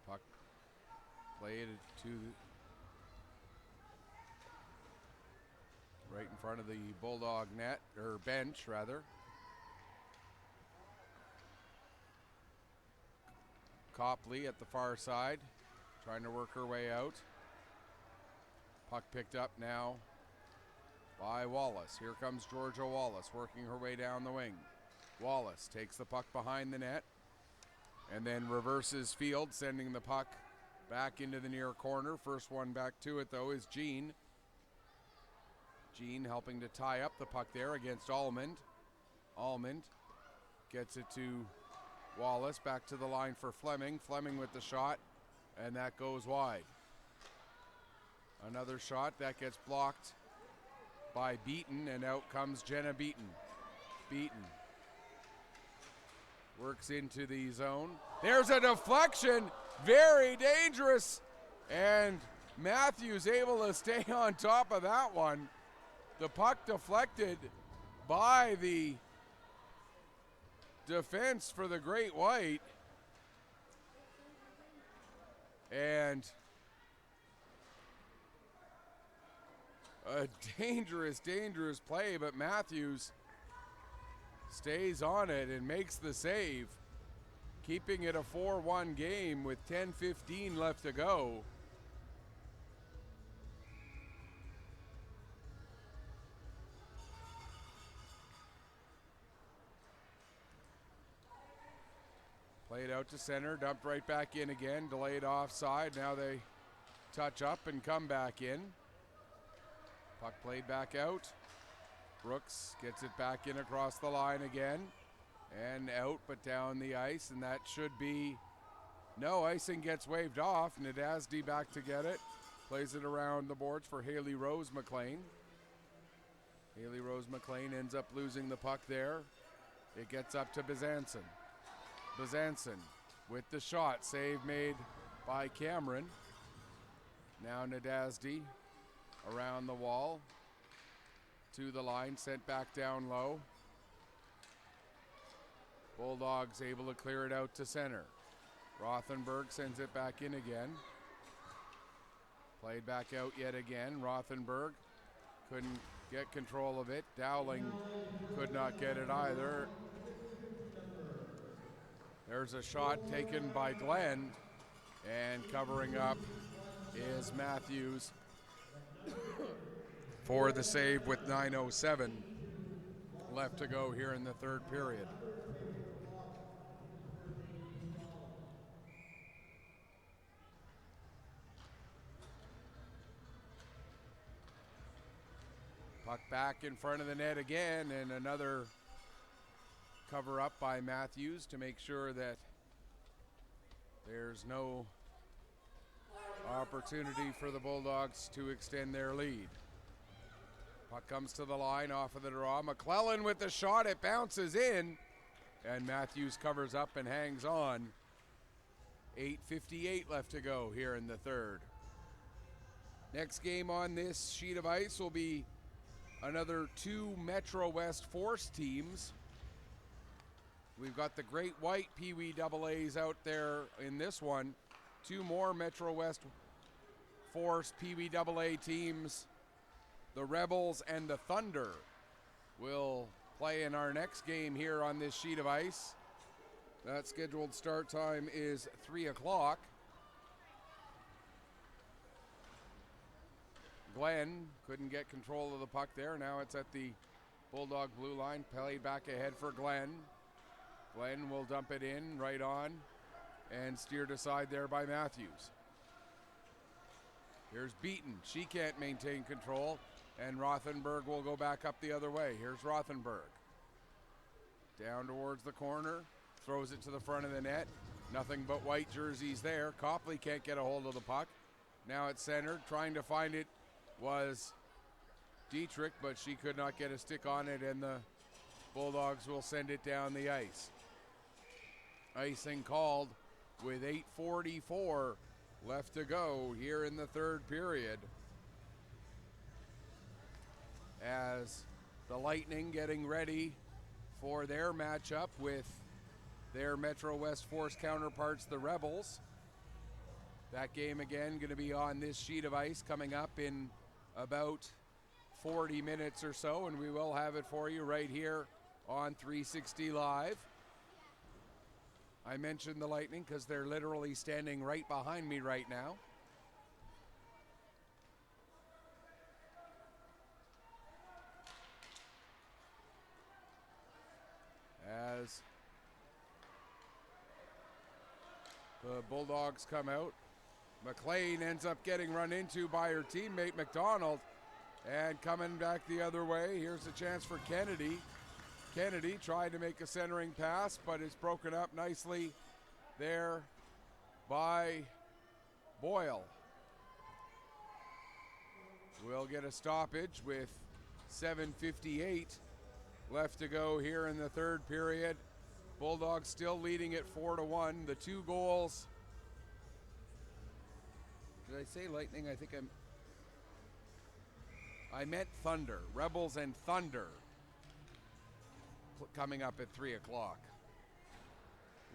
Puck played to right in front of the Bulldog net, or bench rather. Copley at the far side, trying to work her way out. Puck picked up now by Wallace. Here comes Georgia Wallace working her way down the wing. Wallace takes the puck behind the net and then reverses field, sending the puck back into the near corner. First one back to it, though, is Jean. Jean helping to tie up the puck there against Almond. Almond gets it to Wallace, back to the line for Fleming. Fleming with the shot, and that goes wide. Another shot that gets blocked by Beaton, and out comes Jenna Beaton. Beaton works into the zone. There's a deflection, very dangerous, and Matthews able to stay on top of that one. The puck deflected by the defense for the Great White, and a dangerous play, but Matthews stays on it and makes the save, keeping it a 4-1 game with 10:15 left to go. Played out to center, dumped right back in again, delayed offside. Now they touch up and come back in. Puck played back out. Brooks gets it back in across the line again. And out, but down the ice, and that should be, no, icing gets waved off. Nadasdy back to get it. Plays it around the boards for Haley Rose McLean. Haley Rose McLean ends up losing the puck there. It gets up to Bezanson. Bezanson with the shot, save made by Cameron. Now Nadasdy around the wall to the line, sent back down low. Bulldogs able to clear it out to center. Rothenberg sends it back in again. Played back out yet again. Rothenberg couldn't get control of it. Dowling could not get it either. There's a shot taken by Glenn, and covering up is Matthews for the save with 9:07 left to go here in the third period. Puck back in front of the net again, and another cover up by Matthews to make sure that there's no opportunity for the Bulldogs to extend their lead. Puck comes to the line off of the draw. McClellan with the shot, it bounces in, and Matthews covers up and hangs on. 8:58 left to go here in the third. Next game on this sheet of ice will be another two Metro West Force teams. We've got the Great White Peewee AA's out there in this one. Two more Metro West Force Peewee AA teams, the Rebels and the Thunder, will play in our next game here on this sheet of ice. That scheduled start time is 3 o'clock. Glenn couldn't get control of the puck there. Now it's at the Bulldog blue line. Played back ahead for Glenn. Glenn will dump it in right on and steered aside there by Matthews. Here's Beaton. She can't maintain control, and Rothenberg will go back up the other way. Here's Rothenberg. Down towards the corner. Throws it to the front of the net. Nothing but white jerseys there. Copley can't get a hold of the puck. Now it's centered. Trying to find it was Dietrich, but she could not get a stick on it, and the Bulldogs will send it down the ice. Icing called with 8:44 left to go here in the third period, as the Lightning getting ready for their matchup with their Metro West Force counterparts, the Rebels. That game again going to be on this sheet of ice coming up in about 40 minutes or so, and we will have it for you right here on 360 Live. I mentioned the Lightning because they're literally standing right behind me right now. As the Bulldogs come out, McLean ends up getting run into by her teammate McDonald, and coming back the other way, here's a chance for Kennedy. Kennedy tried to make a centering pass, but it's broken up nicely there by Boyle. We'll get a stoppage with 7:58 left to go here in the third period. Bulldogs still leading at 4-1. The 2 goals. Did I say Lightning? I think I meant Thunder. Rebels and Thunder coming up at 3 o'clock.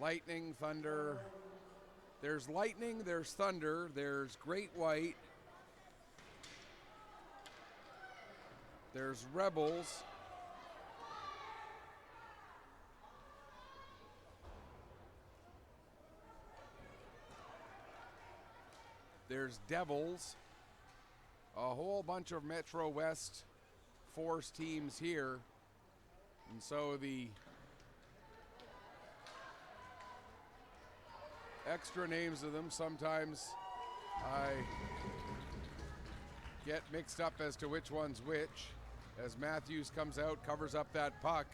Lightning, Thunder. There's Lightning, there's Thunder, there's Great White, there's Rebels, there's Devils, a whole bunch of Metro West Force teams here. And so the extra names of them, sometimes I get mixed up as to which one's which, as Matthews comes out, covers up that puck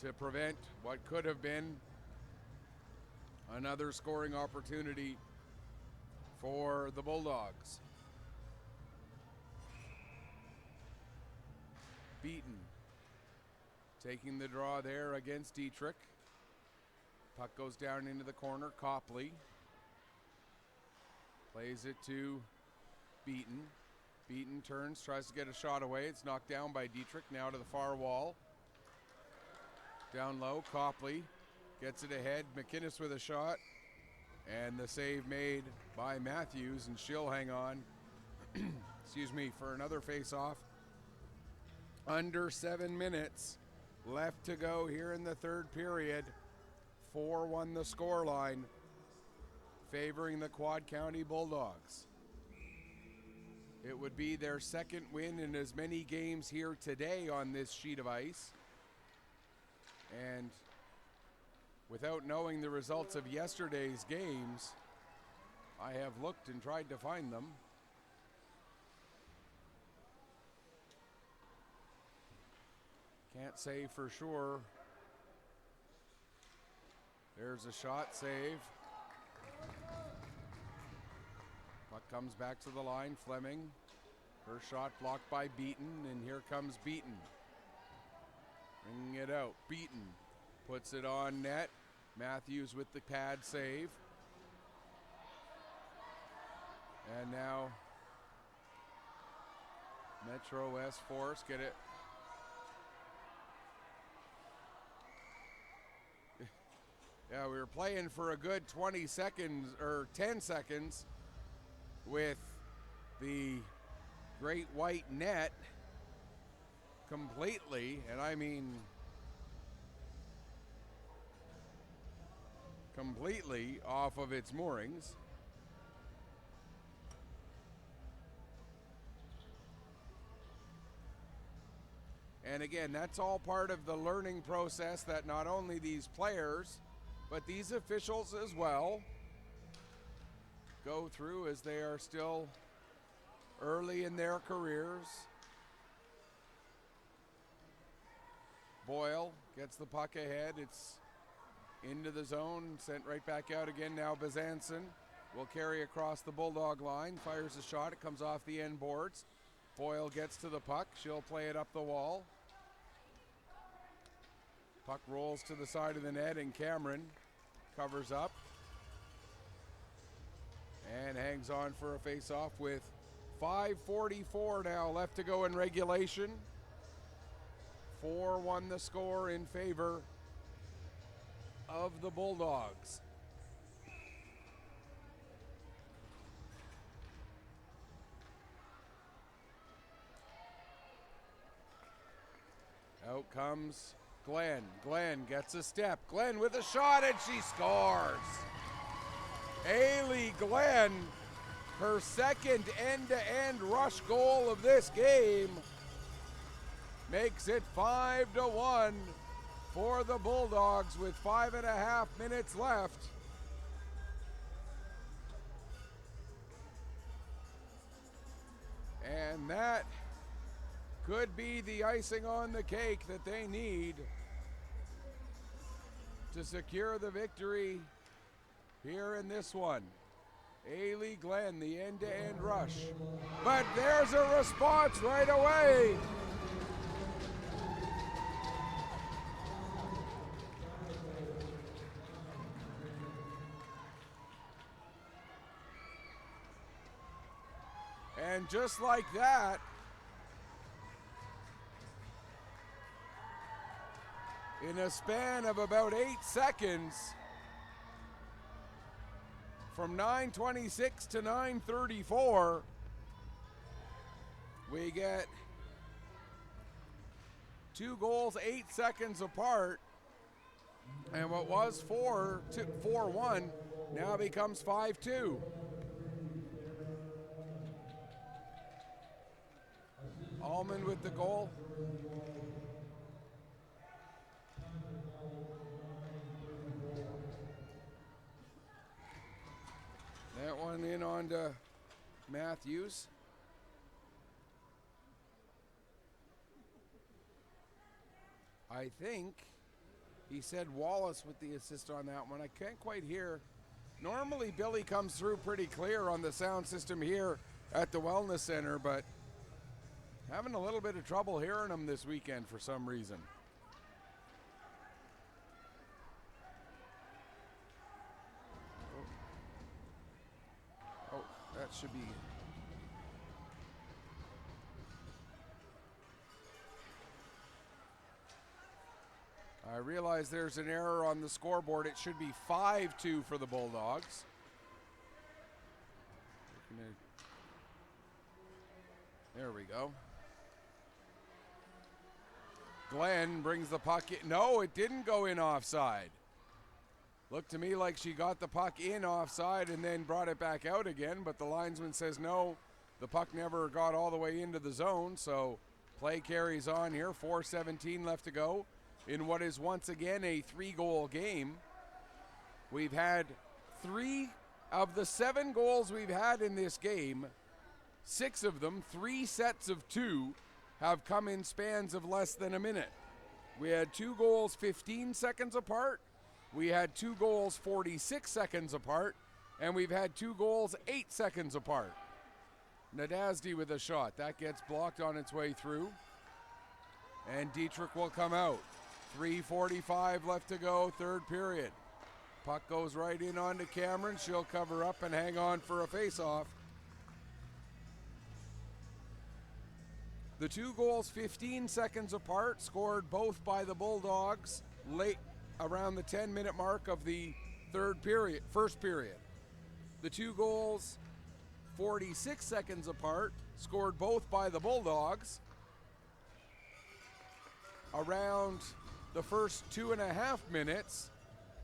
to prevent what could have been another scoring opportunity for the Bulldogs. Beaton taking the draw there against Dietrich. Puck goes down into the corner. Copley plays it to Beaton. Beaton turns, tries to get a shot away. It's knocked down by Dietrich, now to the far wall. Down low, Copley gets it ahead. McInnes with a shot. And the save made by Matthews, and she'll hang on, excuse me, for another face-off. Under 7 minutes left to go here in the third period. 4-1 the scoreline, favoring the Quad County Bulldogs. It would be their second win in as many games here today on this sheet of ice. And without knowing the results of yesterday's games, I have looked and tried to find them. Can't say for sure. There's a shot, save. Puck comes back to the line, Fleming. Her shot blocked by Beaton, and here comes Beaton. Bringing it out, Beaton puts it on net. Matthews with the pad save. And now Metro West Force get it. Yeah, we were playing for a good 20 seconds or 10 seconds with the Great White net completely, and I mean completely off of its moorings. And again, that's all part of the learning process that not only these players, but these officials as well go through as they are still early in their careers. Boyle gets the puck ahead. It's into the zone, sent right back out again. Now Bezanson will carry across the Bulldog line, fires a shot. It comes off the end boards. Boyle gets to the puck. She'll play it up the wall. Puck rolls to the side of the net, and Cameron covers up and hangs on for a face-off with 5:44 now left to go in regulation. 4-1 the score in favor of the Bulldogs. Out comes Glenn gets a step. Glenn with a shot, and she scores. Ailey Glenn, her second end-to-end rush goal of this game, makes it 5-1 for the Bulldogs with 5.5 minutes left. And that could be the icing on the cake that they need to secure the victory here in this one. Ailey Glenn, the end-to-end rush. But there's a response right away. And just like that, in a span of about 8 seconds, from 9:26 to 9:34, we get 2 goals 8 seconds apart, and what was 4-1 now becomes 5-2. Allman with the goal. That one in on to Matthews. I think he said Wallace with the assist on that one. I can't quite hear. Normally Billy comes through pretty clear on the sound system here at the Wellness Center, but having a little bit of trouble hearing him this weekend for some reason. Oh, that should be. I realize there's an error on the scoreboard. It should be 5-2 for the Bulldogs. There we go. Glenn brings the puck in. No, it didn't go in offside. Looked to me like she got the puck in offside and then brought it back out again, but the linesman says no, the puck never got all the way into the zone, so play carries on here. 4:17 left to go in what is once again a 3-goal game. We've had 3 of the 7 goals we've had in this game. 6 of them, 3 sets of 2, have come in spans of less than a minute. We had 2 goals 15 seconds apart. We had 2 goals 46 seconds apart. And we've had 2 goals 8 seconds apart. Nadazdi with a shot. That gets blocked on its way through. And Dietrich will come out. 3:45 left to go, third period. Puck goes right in onto Cameron. She'll cover up and hang on for a face-off. The 2 goals 15 seconds apart, scored both by the Bulldogs late around the 10-minute mark of the first period. The 2 goals 46 seconds apart, scored both by the Bulldogs around the first 2.5 minutes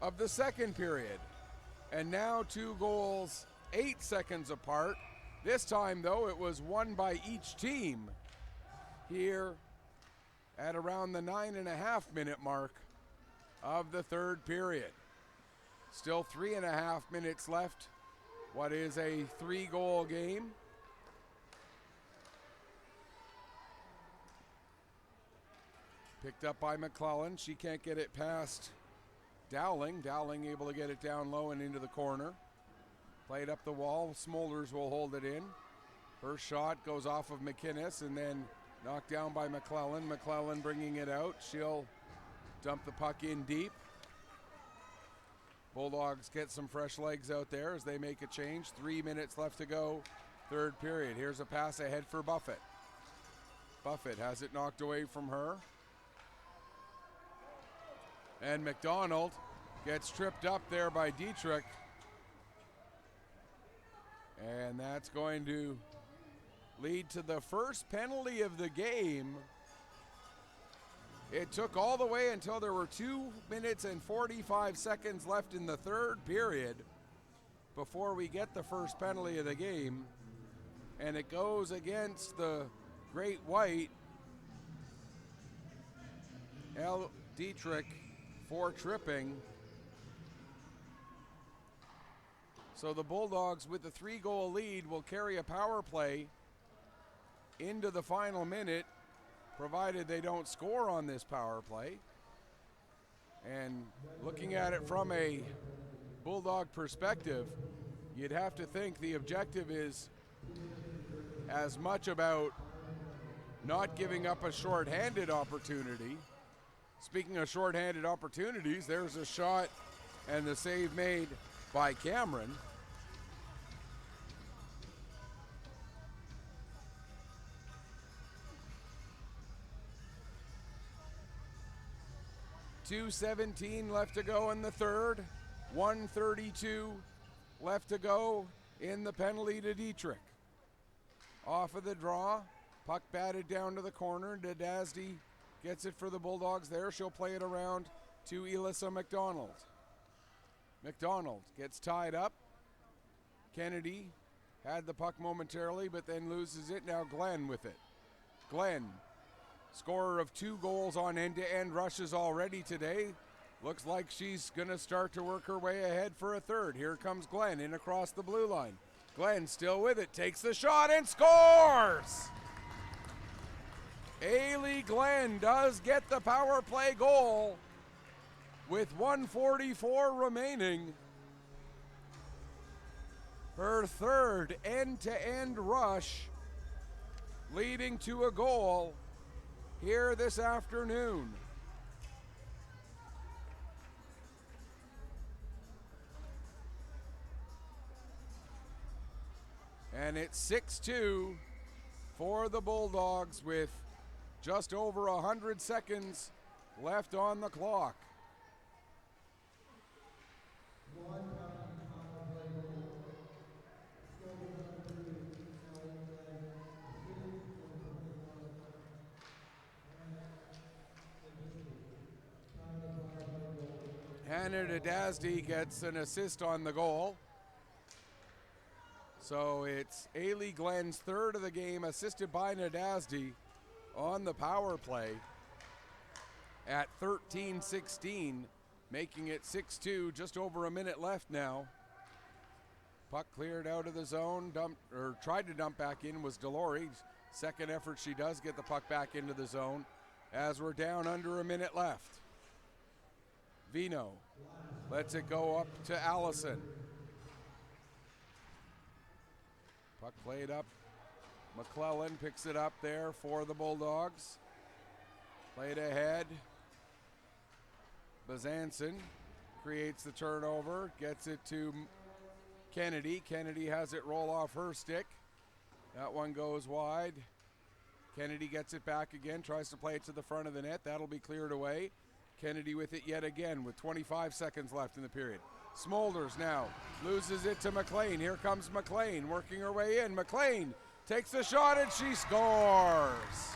of the second period. And now 2 goals 8 seconds apart. This time, though, it was one by each team here at around the 9.5-minute mark of the third period. Still 3.5 minutes left. What is a 3-goal game? Picked up by McClellan. She can't get it past Dowling. Dowling able to get it down low and into the corner. Played up the wall. Smolders will hold it in. Her shot goes off of McInnes and then knocked down by McClellan. McClellan bringing it out. She'll dump the puck in deep. Bulldogs get some fresh legs out there as they make a change. 3 minutes left to go, third period. Here's a pass ahead for Buffett. Buffett has it knocked away from her. And McDonald gets tripped up there by Dietrich. And that's going to lead to the first penalty of the game It took all the way until there were 2 minutes and 45 seconds left in the third period before we get the first penalty of the game. And it goes against the Great White, L. Dietrich, for tripping. So the Bulldogs, with the 3-goal lead, will carry a power play into the final minute, provided they don't score on this power play. And looking at it from a Bulldog perspective, you'd have to think the objective is as much about not giving up a shorthanded opportunity. Speaking of shorthanded opportunities, there's a shot and the save made by Cameron. .2:17 left to go in the third. 1:32 left to go in the penalty to Dietrich. Off of the draw, puck batted down to the corner. Nadasdy gets it for the Bulldogs there. She'll play it around to Elissa McDonald. McDonald gets tied up. Kennedy had the puck momentarily, but then loses it. Now Glenn with it. Glenn, scorer of 2 goals on end-to-end rushes already today. Looks like she's going to start to work her way ahead for a third. Here comes Glenn in across the blue line. Glenn still with it, takes the shot and scores! Ailey Glenn does get the power play goal with 1:44 remaining. Her third end-to-end rush leading to a goal here this afternoon. And it's 6-2 for the Bulldogs with just over 100 seconds left on the clock. Hannah Nadasdy gets an assist on the goal. So it's Ailey Glenn's third of the game, assisted by Nadasdy on the power play at 13:16, making it 6-2, just over a minute left now. Puck cleared out of the zone, tried to dump back in was Delory. Second effort, she does get the puck back into the zone as we're down under a minute left. Vino lets it go up to Allison. Puck played up. McClellan picks it up there for the Bulldogs. Played ahead. Bazanson creates the turnover, gets it to Kennedy. Kennedy has it roll off her stick. That one goes wide. Kennedy gets it back again, tries to play it to the front of the net. That'll be cleared away. Kennedy with it yet again with 25 seconds left in the period. Smolders now loses it to McLean. Here comes McLean working her way in. McLean takes the shot and she scores.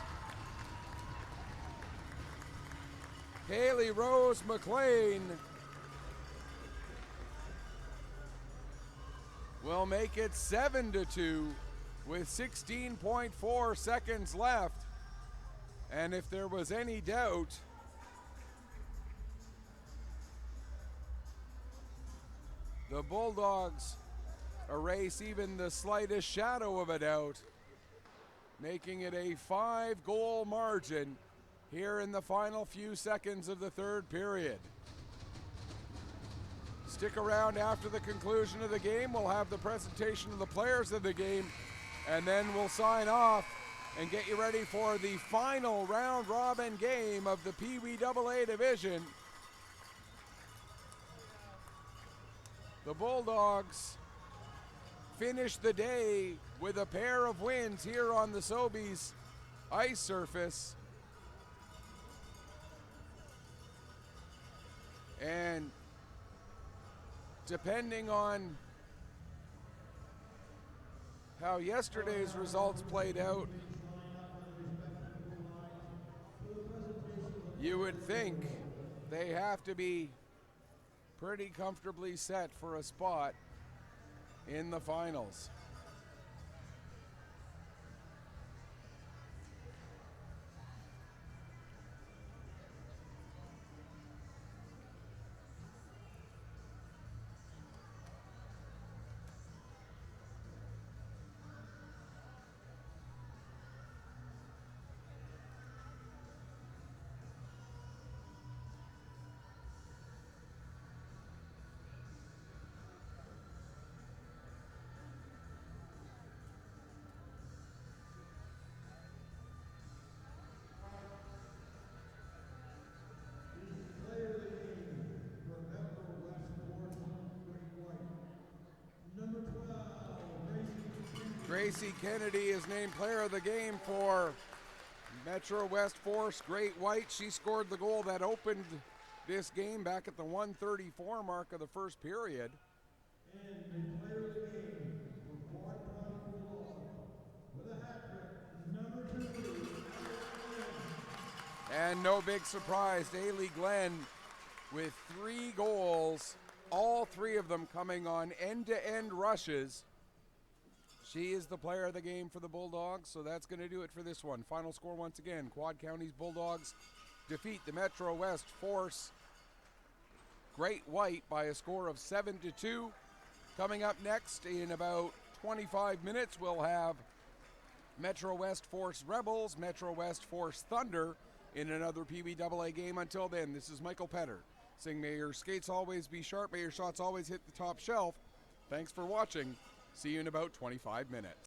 Haley Rose McLean will make it 7-2 with 16.4 seconds left. And if there was any doubt, the Bulldogs erase even the slightest shadow of a doubt, making it a 5-goal margin here in the final few seconds of the third period. Stick around after the conclusion of the game. We'll have the presentation of the players of the game, and then we'll sign off and get you ready for the final round-robin game of the Peewee AA division. The Bulldogs finish the day with a pair of wins here on the Sobeys ice surface. And depending on how yesterday's results played out, You would think they have to be pretty comfortably set for a spot in the finals. Gracie Kennedy is named player of the game for Metro West Force Great White. She scored the goal that opened this game back at the 1:34 mark of the first period. And the player of the game for Quad County Bulldogs with a hat trick, number 2. And no big surprise, Daly Glenn with 3 goals, all 3 of them coming on end-to-end rushes. She is the player of the game for the Bulldogs, so that's going to do it for this one. Final score once again, Quad County's Bulldogs defeat the Metro West Force Great White by a score of 7-2. Coming up next in about 25 minutes, we'll have Metro West Force Rebels, Metro West Force Thunder in another Peewee AA game. Until then, this is Michael Petter saying may your skates always be sharp, may your shots always hit the top shelf. Thanks for watching. See you in about 25 minutes.